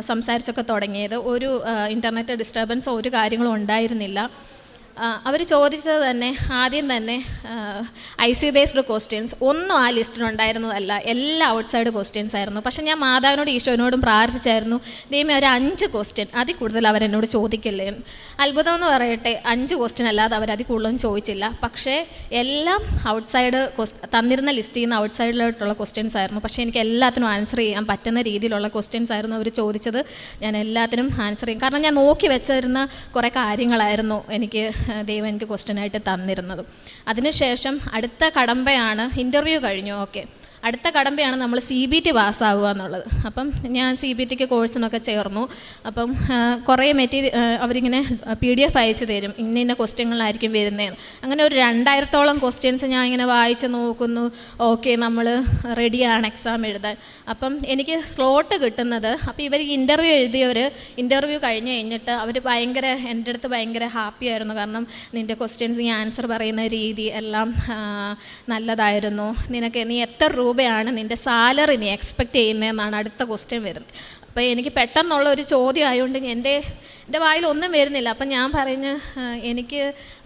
സംസാരിച്ചൊക്കെ തുടങ്ങിയത്. ഒരു ഇൻ്റർനെറ്റ് ഡിസ്റ്റർബൻസോ ഒരു കാര്യങ്ങളും ഉണ്ടായിരുന്നില്ല. അവർ ചോദിച്ചത് തന്നെ ആദ്യം തന്നെ ICU ബേസ്ഡ് ക്വസ്റ്റ്യൻസ് ഒന്നും ആ ലിസ്റ്റിലുണ്ടായിരുന്നതല്ല, എല്ലാം ഔട്ട്സൈഡ് ക്വസ്റ്റ്യൻസ് ആയിരുന്നു. പക്ഷേ ഞാൻ മാതാവിനോട് ഈശോനോടും പ്രാർത്ഥിച്ചായിരുന്നു, ദൈവമേ ഒരു 5 ക്വസ്റ്റ്യൻ അതിൽ കൂടുതൽ അവരെന്നോട് ചോദിക്കില്ലേ. അത്ഭുതം എന്ന് പറയട്ടെ, 5 ക്വസ്റ്റ്യൻ അല്ലാതെ അവരതിൽ കൂടുതലൊന്നും ചോദിച്ചില്ല. പക്ഷേ എല്ലാം ഔട്ട്സൈഡ് തന്നിരുന്ന ലിസ്റ്റിൽ നിന്ന് ഔട്ട്സൈഡിലോട്ടുള്ള ക്വസ്റ്റ്യൻസ് ആയിരുന്നു. പക്ഷേ എനിക്ക് എല്ലാത്തിനും ആൻസർ ചെയ്യാൻ പറ്റുന്ന രീതിയിലുള്ള ക്വസ്റ്റ്യൻസ് ആയിരുന്നു അവർ ചോദിച്ചത്. ഞാൻ എല്ലാത്തിനും ആൻസർ ചെയ്യും, കാരണം ഞാൻ നോക്കി വെച്ചിരുന്ന കുറേ കാര്യങ്ങളായിരുന്നു എനിക്ക് ദൈവം എനിക്ക് ക്വസ്റ്റ്യനായിട്ട് തന്നിരുന്നത്. അതിനുശേഷം അടുത്ത കടമ്പയാണ് ഇൻ്റർവ്യൂ കഴിഞ്ഞു. ഓക്കെ, അടുത്ത കടമ്പയാണ് നമ്മൾ CBT പാസ്സാവുക എന്നുള്ളത്. അപ്പം ഞാൻ CBTക്ക് കോഴ്സിനൊക്കെ ചേർന്നു. അപ്പം കുറേ അവരിങ്ങനെ PDF അയച്ചു തരും, ഇന്ന ക്വസ്റ്റ്യങ്ങളായിരിക്കും വരുന്നതെന്ന്. അങ്ങനെ ഒരു 2000-ഓളം ക്വസ്റ്റ്യൻസ് ഞാൻ ഇങ്ങനെ വായിച്ച് നോക്കുന്നു. ഓക്കെ, നമ്മൾ റെഡിയാണ് എക്സാം എഴുതാൻ. അപ്പം എനിക്ക് സ്ലോട്ട് കിട്ടുന്നത്, അപ്പോൾ ഇവർ ഇൻ്റർവ്യൂ എഴുതിയവർ ഇൻ്റർവ്യൂ കഴിഞ്ഞിട്ട് അവർ എൻ്റെ അടുത്ത് ഭയങ്കര ഹാപ്പി ആയിരുന്നു. കാരണം നിൻ്റെ ക്വസ്റ്റ്യൻസ്, നീ ആൻസർ പറയുന്ന രീതി എല്ലാം നല്ലതായിരുന്നു. നീ എത്ര രൂപയാണ് നിൻ്റെ സാലറി നീ എക്സ്പെക്റ്റ് ചെയ്യുന്നതെന്നാണ് അടുത്ത ക്വസ്റ്റ്യൻ വരുന്നത്. അപ്പോൾ എനിക്ക് പെട്ടെന്നുള്ള ഒരു ചോദ്യം ആയതുകൊണ്ട് എൻ്റെ വായിൽ ഒന്നും വരുന്നില്ല. അപ്പം ഞാൻ പറഞ്ഞ് എനിക്ക്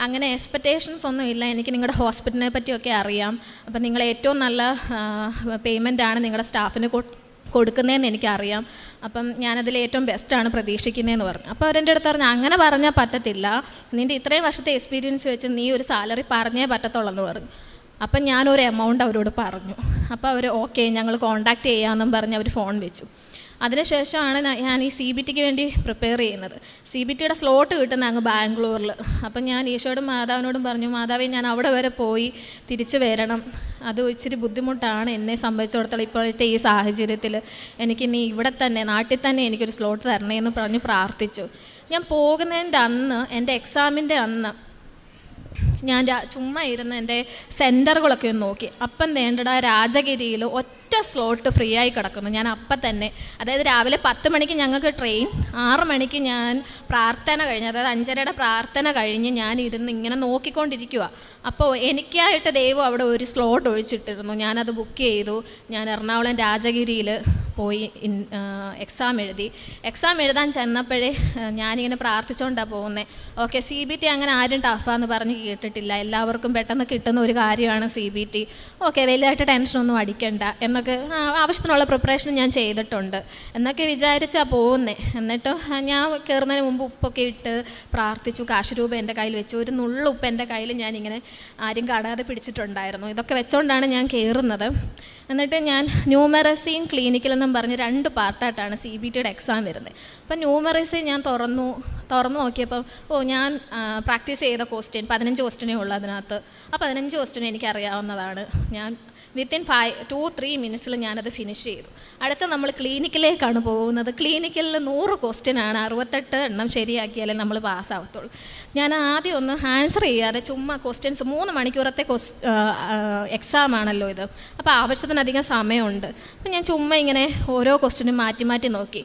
അങ്ങനെ എക്സ്പെക്റ്റേഷൻസ് ഒന്നും ഇല്ല, എനിക്ക് നിങ്ങളുടെ ഹോസ്പിറ്റലിനെ പറ്റിയൊക്കെ അറിയാം. അപ്പം നിങ്ങൾ ഏറ്റവും നല്ല പേയ്മെൻറ്റാണ് നിങ്ങളുടെ സ്റ്റാഫിന് കൊടുക്കുന്നതെന്ന് എനിക്കറിയാം. അപ്പം ഞാനതിൽ ഏറ്റവും ബെസ്റ്റാണ് പ്രതീക്ഷിക്കുന്നതെന്ന് പറഞ്ഞു. അപ്പോൾ അവരെൻ്റെ അടുത്ത് പറഞ്ഞു, അങ്ങനെ പറഞ്ഞാൽ പറ്റത്തില്ല, നിൻ്റെ ഇത്രയും വർഷത്തെ എക്സ്പീരിയൻസ് വെച്ച് നീ ഒരു സാലറി പറഞ്ഞേ പറ്റത്തുള്ളൂ എന്ന് പറഞ്ഞു. അപ്പം ഞാനൊരു എമൗണ്ട് അവരോട് പറഞ്ഞു. അപ്പോൾ അവർ ഓക്കെ ഞങ്ങൾ കോൺടാക്റ്റ് ചെയ്യാമെന്നും പറഞ്ഞ് അവർ ഫോൺ വെച്ചു. അതിനുശേഷമാണ് ഞാൻ ഈ CBTക്ക് വേണ്ടി പ്രിപ്പയർ ചെയ്യുന്നത്. CBTയുടെ സ്ലോട്ട് കിട്ടുന്ന അങ്ങ് ബാംഗ്ലൂരിൽ. അപ്പം ഞാൻ ഈശോയോടും മാതാവിനോടും പറഞ്ഞു, മാതാവേ ഞാൻ അവിടെ വരെ പോയി തിരിച്ചു വരണം, അത് ഇച്ചിരി ബുദ്ധിമുട്ടാണ് എന്നെ സംബന്ധിച്ചിടത്തോളം ഇപ്പോഴത്തെ ഈ സാഹചര്യത്തിൽ. എനിക്ക് നീ ഇവിടെ തന്നെ നാട്ടിൽ തന്നെ എനിക്കൊരു സ്ലോട്ട് തരണേന്ന് പറഞ്ഞ് പ്രാർത്ഥിച്ചു. ഞാൻ പോകുന്നതിൻ്റെ അന്ന്, എൻ്റെ എക്സാമിൻ്റെ അന്ന് ഞാൻ ചുമ്മാ ഇരുന്ന് എൻ്റെ സെൻറ്ററുകളൊക്കെ ഒന്ന് നോക്കി. അപ്പം വേണ്ടട രാജഗിരിയിൽ ഒറ്റ സ്ലോട്ട് ഫ്രീ ആയി കിടക്കുന്നു. ഞാൻ അപ്പം തന്നെ, അതായത് രാവിലെ 10 മണിക്ക് ഞങ്ങൾക്ക് ട്രെയിൻ, 6 മണിക്ക് ഞാൻ പ്രാർത്ഥന കഴിഞ്ഞ്, അതായത് 5:30 പ്രാർത്ഥന കഴിഞ്ഞ് ഞാൻ ഇരുന്ന് ഇങ്ങനെ നോക്കിക്കൊണ്ടിരിക്കുക. അപ്പോൾ എനിക്കായിട്ട് ദൈവം അവിടെ ഒരു സ്ലോട്ട് ഒഴിച്ചിട്ടിരുന്നു. ഞാനത് ബുക്ക് ചെയ്തു. ഞാൻ എറണാകുളം രാജഗിരിയിൽ പോയി എക്സാം എഴുതി. എക്സാം എഴുതാൻ ചെന്നപ്പോഴേ ഞാനിങ്ങനെ പ്രാർത്ഥിച്ചുകൊണ്ടാണ് പോകുന്നത്. ഓക്കെ, CBT അങ്ങനെ ആരും ടഫാന്ന് പറഞ്ഞ് കേട്ടിട്ടില്ല, എല്ലാവർക്കും പെട്ടെന്ന് കിട്ടുന്ന ഒരു കാര്യമാണ് CBT. ഓക്കെ, വലിയതായിട്ട് ടെൻഷനൊന്നും അടിക്കണ്ട എന്നൊക്കെ, ആവശ്യത്തിനുള്ള പ്രിപ്പറേഷൻ ഞാൻ ചെയ്തിട്ടുണ്ട് എന്നൊക്കെ വിചാരിച്ചാണ് പോകുന്നത്. എന്നിട്ട് ഞാൻ കയറുന്നതിന് മുമ്പ് ഉപ്പൊക്കെ ഇട്ട് പ്രാർത്ഥിച്ചു. കാശ് രൂപ എൻ്റെ കയ്യിൽ വെച്ചു. ഒരു നുള്ളു ഉപ്പ് എൻ്റെ കയ്യിൽ ഞാനിങ്ങനെ ആരും കാണാതെ പിടിച്ചിട്ടുണ്ടായിരുന്നു. ഇതൊക്കെ വെച്ചുകൊണ്ടാണ് ഞാൻ കയറുന്നത്. എന്നിട്ട് ഞാൻ ന്യൂമറസിയും ക്ലിനിക്കലെന്നും പറഞ്ഞ് 2 പാർട്ടായിട്ടാണ് CBTയുടെ എക്സാം വരുന്നത്. അപ്പം ന്യൂമറസി ഞാൻ തുറന്നു നോക്കിയപ്പം ഞാൻ പ്രാക്ടീസ് ചെയ്ത ക്വസ്റ്റ്യൻ 15 ക്വസ്റ്റ്യനേ ഉള്ളൂ അതിനകത്ത്. ആ 15 ക്വസ്റ്റ്യൻ എനിക്കറിയാവുന്നതാണ്. ഞാൻ വിത്തിൻ 2-3 മിനിറ്റ്സിൽ ഞാനത് ഫിനിഷ് ചെയ്തു. അടുത്ത നമ്മൾ ക്ലിനിക്കിലേക്കാണ് പോകുന്നത്. ക്ലിനിക്കലിൽ 100 ക്വസ്റ്റ്യനാണ്, 68 എണ്ണം ശരിയാക്കിയാലേ നമ്മൾ പാസ്സാവത്തുള്ളൂ. ഞാൻ ആദ്യം ഒന്ന് ആൻസർ ചെയ്യാതെ ചുമ്മാ ക്വസ്റ്റ്യൻസ്, 3 മണിക്കൂറത്തെ എക്സാമാണല്ലോ ഇത്, അപ്പോൾ ആവശ്യത്തിനധികം സമയമുണ്ട്. അപ്പം ഞാൻ ചുമ്മാ ഇങ്ങനെ ഓരോ ക്വസ്റ്റ്യനും മാറ്റി നോക്കി.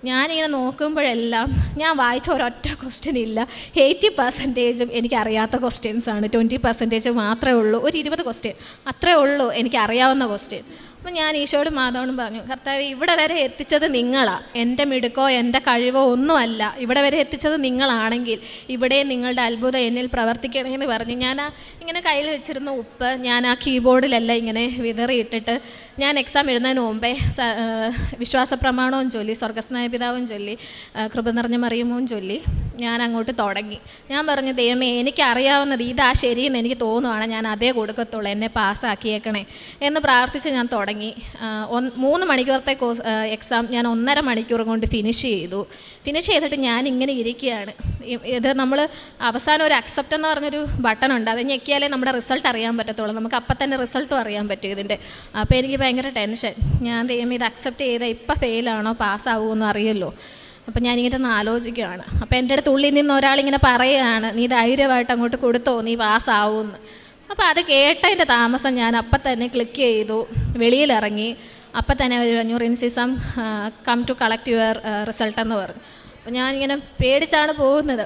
ഞാനിങ്ങനെ നോക്കുമ്പോഴെല്ലാം ഞാൻ വായിച്ച ഒരൊറ്റ ക്വസ്റ്റ്യൻ ഇല്ല. 80% എനിക്കറിയാത്ത ക്വസ്റ്റ്യൻസാണ്, 20% മാത്രമേ ഉള്ളൂ. ഒരു 20 ക്വസ്റ്റ്യൻ അത്രേ ഉള്ളൂ എനിക്കറിയാവുന്ന ക്വസ്റ്റ്യൻ. അപ്പം ഞാൻ ഈശോയോടും മാതാവിനോടും പറഞ്ഞു, കർത്താവേ ഇവിടെ വരെ എത്തിച്ചത് നിങ്ങളാണ്, എൻ്റെ മിടുക്കോ എൻ്റെ കഴിവോ ഒന്നുമല്ല, ഇവിടെ വരെ എത്തിച്ചത് നിങ്ങളാണെങ്കിൽ ഇവിടെ നിങ്ങളുടെ അത്ഭുതം എന്നിൽ പ്രവർത്തിക്കണമെന്ന് പറഞ്ഞ് ഞാൻ ഇങ്ങനെ കയ്യിൽ വെച്ചിരുന്ന ഉപ്പ് ഞാൻ ആ കീബോർഡിലെല്ലാം ഇങ്ങനെ വിതറിയിട്ടിട്ട് ഞാൻ എക്സാം എഴുതുന്നതിന് മുമ്പേ വിശ്വാസ പ്രമാണവും ചൊല്ലി, സ്വർഗസ്നായ പിതാവും ചൊല്ലി, കൃപ നിറഞ്ഞ മറിയവും ചൊല്ലി ഞാൻ അങ്ങോട്ട് തുടങ്ങി. ഞാൻ പറഞ്ഞു, ദൈവമേ എനിക്കറിയാവുന്നത് ഇതാ ശരിയെന്ന് എനിക്ക് തോന്നുവാണ്, ഞാൻ അതേ കൊടുക്കത്തുള്ളൂ, എന്നെ പാസ്സാക്കിയേക്കണേ എന്ന് പ്രാർത്ഥിച്ച് ഞാൻ തുടങ്ങി. 3 മണിക്കൂറത്തെ എക്സാം ഞാൻ 1.5 മണിക്കൂർ കൊണ്ട് ഫിനിഷ് ചെയ്തിട്ട് ഞാൻ ഇങ്ങനെ ഇരിക്കുകയാണ്. ഇത് നമ്മൾ അവസാനം ഒരു അക്സെപ്റ്റ് എന്ന് പറഞ്ഞൊരു ബട്ടൺ ഉണ്ട്, അത് ഞെക്കിയാലേ നമ്മുടെ റിസൾട്ട് അറിയാൻ പറ്റത്തുള്ളൂ. നമുക്ക് അപ്പം തന്നെ റിസൾട്ടും അറിയാൻ പറ്റും ഇതിൻ്റെ. അപ്പോൾ എനിക്ക് ഭയങ്കര ടെൻഷൻ. ഞാൻ ദൈവം ഇത് അക്സെപ്റ്റ് ചെയ്താൽ ഇപ്പം ഫെയിലാണോ പാസ്സാവുമെന്ന് അറിയല്ലോ. അപ്പം ഞാനിങ്ങനെ ആലോചിക്കുകയാണ്. അപ്പോൾ എൻ്റെ അടുത്ത് ഉള്ളിൽ നിന്ന് ഒരാളിങ്ങനെ പറയുകയാണ്, നീ ധൈര്യമായിട്ട് അങ്ങോട്ട് കൊടുത്തോ, നീ പാസ്സാവുമെന്ന്. അപ്പോൾ അത് കേട്ടതിൻ്റെ താമസം ഞാൻ അപ്പം തന്നെ ക്ലിക്ക് ചെയ്തു, വെളിയിലിറങ്ങി. അപ്പം തന്നെ അവർ പറഞ്ഞു, റിൻസിസം come to collect your result എന്ന് പറഞ്ഞു. അപ്പോൾ ഞാനിങ്ങനെ പേടിച്ചാണ് പോകുന്നത്.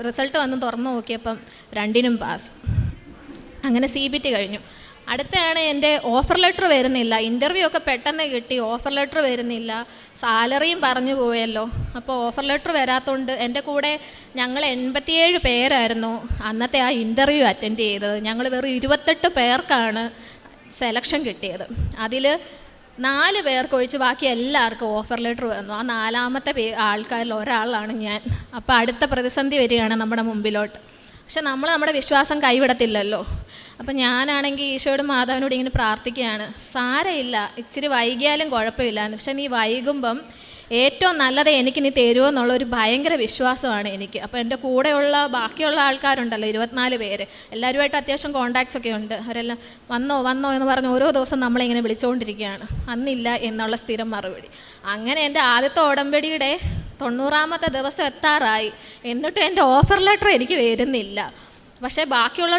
റിസൾട്ട് വന്ന് തുറന്നു നോക്കിയപ്പം 2നും പാസ്. അങ്ങനെ CBT കഴിഞ്ഞു. അടുത്താണ് എൻ്റെ ഓഫർ ലെറ്റർ വരുന്നില്ല. ഇൻ്റർവ്യൂ ഒക്കെ പെട്ടെന്ന് കിട്ടി, ഓഫർ ലെറ്റർ വരുന്നില്ല. സാലറിയും പറഞ്ഞു പോയല്ലോ. അപ്പോൾ ഓഫർ ലെറ്റർ വരാത്തതുകൊണ്ട് എൻ്റെ കൂടെ ഞങ്ങൾ 87 പേരായിരുന്നു അന്നത്തെ ആ ഇൻ്റർവ്യൂ അറ്റൻഡ് ചെയ്തത്. ഞങ്ങൾ വെറും 28 പേർക്കാണ് സെലക്ഷൻ കിട്ടിയത്. അതിൽ 4 പേർക്കൊഴിച്ച് ബാക്കി എല്ലാവർക്കും ഓഫർ ലെറ്റർ വന്നു. ആ 4ാമത്തെ ആൾക്കാരിൽ ഒരാളാണ് ഞാൻ. അപ്പോൾ അടുത്ത പ്രതിസന്ധി വരികയാണ് നമ്മുടെ മുമ്പിലോട്ട്. പക്ഷെ നമ്മുടെ വിശ്വാസം കൈവിടത്തില്ലല്ലോ. അപ്പം ഞാനാണെങ്കിൽ ഈശോയോടും മാതാവിനോട് ഇങ്ങനെ പ്രാർത്ഥിക്കുകയാണ്, സാരമില്ല, ഇച്ചിരി വൈകിയാലും കുഴപ്പമില്ല, പക്ഷെ നീ വൈകുമ്പം ഏറ്റവും നല്ലത് എനിക്ക് നീ തരുമോ എന്നുള്ളൊരു ഭയങ്കര വിശ്വാസമാണ് എനിക്ക്. അപ്പോൾ എൻ്റെ കൂടെയുള്ള ബാക്കിയുള്ള ആൾക്കാരുണ്ടല്ലോ 24 പേര്, എല്ലാവരുമായിട്ട് അത്യാവശ്യം കോണ്ടാക്ട്സ് ഒക്കെ ഉണ്ട്. അവരെല്ലാം വന്നോ എന്ന് പറഞ്ഞ് ഓരോ ദിവസം നമ്മളിങ്ങനെ വിളിച്ചുകൊണ്ടിരിക്കുകയാണ്. അന്നില്ല എന്നുള്ള സ്ഥിരം മറുപടി. അങ്ങനെ എൻ്റെ ആദ്യത്തെ ഉടമ്പടിയുടെ 90ാമത്തെ ദിവസം എത്താറായി. എന്നിട്ടും എൻ്റെ ഓഫർ ലെറ്റർ എനിക്ക് വരുന്നില്ല. പക്ഷേ ബാക്കിയുള്ള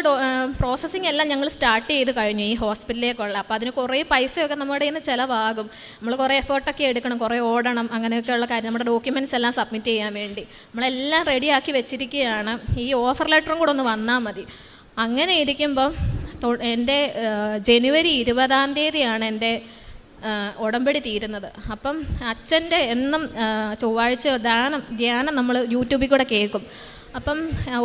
പ്രോസസ്സിങ് എല്ലാം ഞങ്ങൾ സ്റ്റാർട്ട് ചെയ്ത് കഴിഞ്ഞു ഈ ഹോസ്പിറ്റലിലേക്കുള്ള. അപ്പോൾ അതിന് കുറേ പൈസയൊക്കെ നമ്മുടെ കയ്യിൽ നിന്ന് ചിലവാകും. നമ്മൾ കുറേ എഫേർട്ടൊക്കെ എടുക്കണം, കുറേ ഓടണം, അങ്ങനെയൊക്കെയുള്ള കാര്യം. നമ്മുടെ ഡോക്യുമെൻറ്റ്സ് എല്ലാം സബ്മിറ്റ് ചെയ്യാൻ വേണ്ടി നമ്മളെല്ലാം റെഡിയാക്കി വെച്ചിരിക്കുകയാണ്. ഈ ഓഫർ ലെറ്ററും കൂടെ ഒന്ന് വന്നാൽ മതി. അങ്ങനെ ഇരിക്കുമ്പം എൻ്റെ ജനുവരി 20-ാം തീയതിയാണ് എൻ്റെ ഉടമ്പടി തീരുന്നത്. അപ്പം അച്ഛൻ്റെ എന്നും ചൊവ്വാഴ്ച ധ്യാനം നമ്മൾ യൂട്യൂബിൽ കൂടെ കേൾക്കും. അപ്പം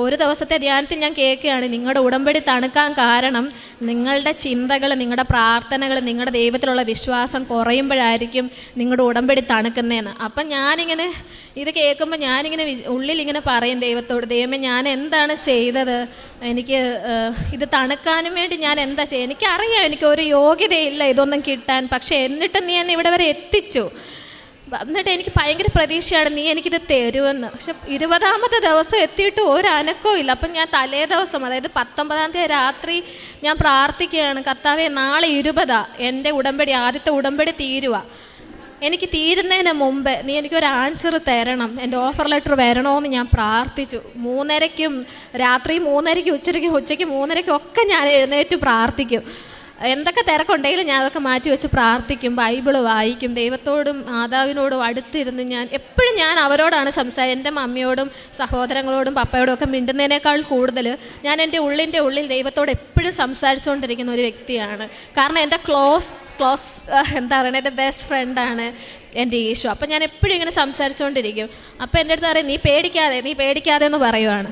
ഒരു ദിവസത്തെ ധ്യാനത്തിൽ ഞാൻ കേൾക്കുകയാണ്, നിങ്ങളുടെ ഉടമ്പടി തണുക്കാൻ കാരണം നിങ്ങളുടെ ചിന്തകൾ, നിങ്ങളുടെ പ്രാർത്ഥനകൾ, നിങ്ങളുടെ ദൈവത്തിലുള്ള വിശ്വാസം കുറയുമ്പോഴായിരിക്കും നിങ്ങളുടെ ഉടമ്പടി തണുക്കുന്നതെന്ന്. അപ്പം ഞാനിങ്ങനെ ഇത് കേൾക്കുമ്പോൾ ഞാനിങ്ങനെ ഉള്ളിലിങ്ങനെ പറയും ദൈവത്തോട്, ദൈവമേ ഞാൻ എന്താണ് ചെയ്തത്, എനിക്ക് ഇത് തണുക്കാനും വേണ്ടി ഞാൻ എന്താ ചെയ്യുക, എനിക്കറിയാം എനിക്കൊരു യോഗ്യതയില്ല ഇതൊന്നും കിട്ടാൻ, പക്ഷേ എന്നിട്ടും നീ എന്നെ ഇവിടെ വരെ എത്തിച്ചു. എന്നിട്ട് എനിക്ക് ഭയങ്കര പ്രതീക്ഷയാണ് നീ എനിക്കിത് തരുമെന്ന്. പക്ഷെ 20ാമത്തെ ദിവസം എത്തിയിട്ട് ഒരനക്കവും ഇല്ല. അപ്പം ഞാൻ തലേ ദിവസം, അതായത് 19-ാം തീയതി രാത്രി ഞാൻ പ്രാർത്ഥിക്കുകയാണ്, കർത്താവേ നാളെ 20 എൻ്റെ ഉടമ്പടി, ആദ്യത്തെ ഉടമ്പടി തീരുക, എനിക്ക് തീരുന്നതിന് മുമ്പ് നീ എനിക്കൊരു ആൻസർ തരണം, എൻ്റെ ഓഫർ ലെറ്റർ വരണമെന്ന് ഞാൻ പ്രാർത്ഥിച്ചു. 3:30-ക്കും രാത്രി 3:30-ക്കും ഉച്ചയ്ക്ക് 3:30-ക്കും ഒക്കെ ഞാൻ എഴുന്നേറ്റ് പ്രാർത്ഥിക്കും. എന്തൊക്കെ തിരക്കുണ്ടെങ്കിലും ഞാൻ അതൊക്കെ മാറ്റി വെച്ച് പ്രാർത്ഥിക്കും, ബൈബിള് വായിക്കും, ദൈവത്തോടും മാതാവിനോടും അടുത്തിരുന്ന് ഞാൻ എപ്പോഴും ഞാൻ അവരോടാണ് എൻ്റെ മമ്മിയോടും സഹോദരങ്ങളോടും പപ്പയോടും ഒക്കെ മിണ്ടുന്നതിനേക്കാൾ കൂടുതൽ ഞാൻ എൻ്റെ ഉള്ളിൽ ദൈവത്തോട് എപ്പോഴും സംസാരിച്ചുകൊണ്ടിരിക്കുന്ന ഒരു വ്യക്തിയാണ്. കാരണം എൻ്റെ ക്ലോസ് എന്താ പറയുക, എൻ്റെ ബെസ്റ്റ് ഫ്രണ്ടാണ് എൻ്റെ ഈശോ. അപ്പം ഞാൻ എപ്പോഴും ഇങ്ങനെ സംസാരിച്ചുകൊണ്ടിരിക്കും. അപ്പോൾ എൻ്റെ അടുത്ത് പറയും നീ പേടിക്കാതെ എന്ന് പറയുവാണ്.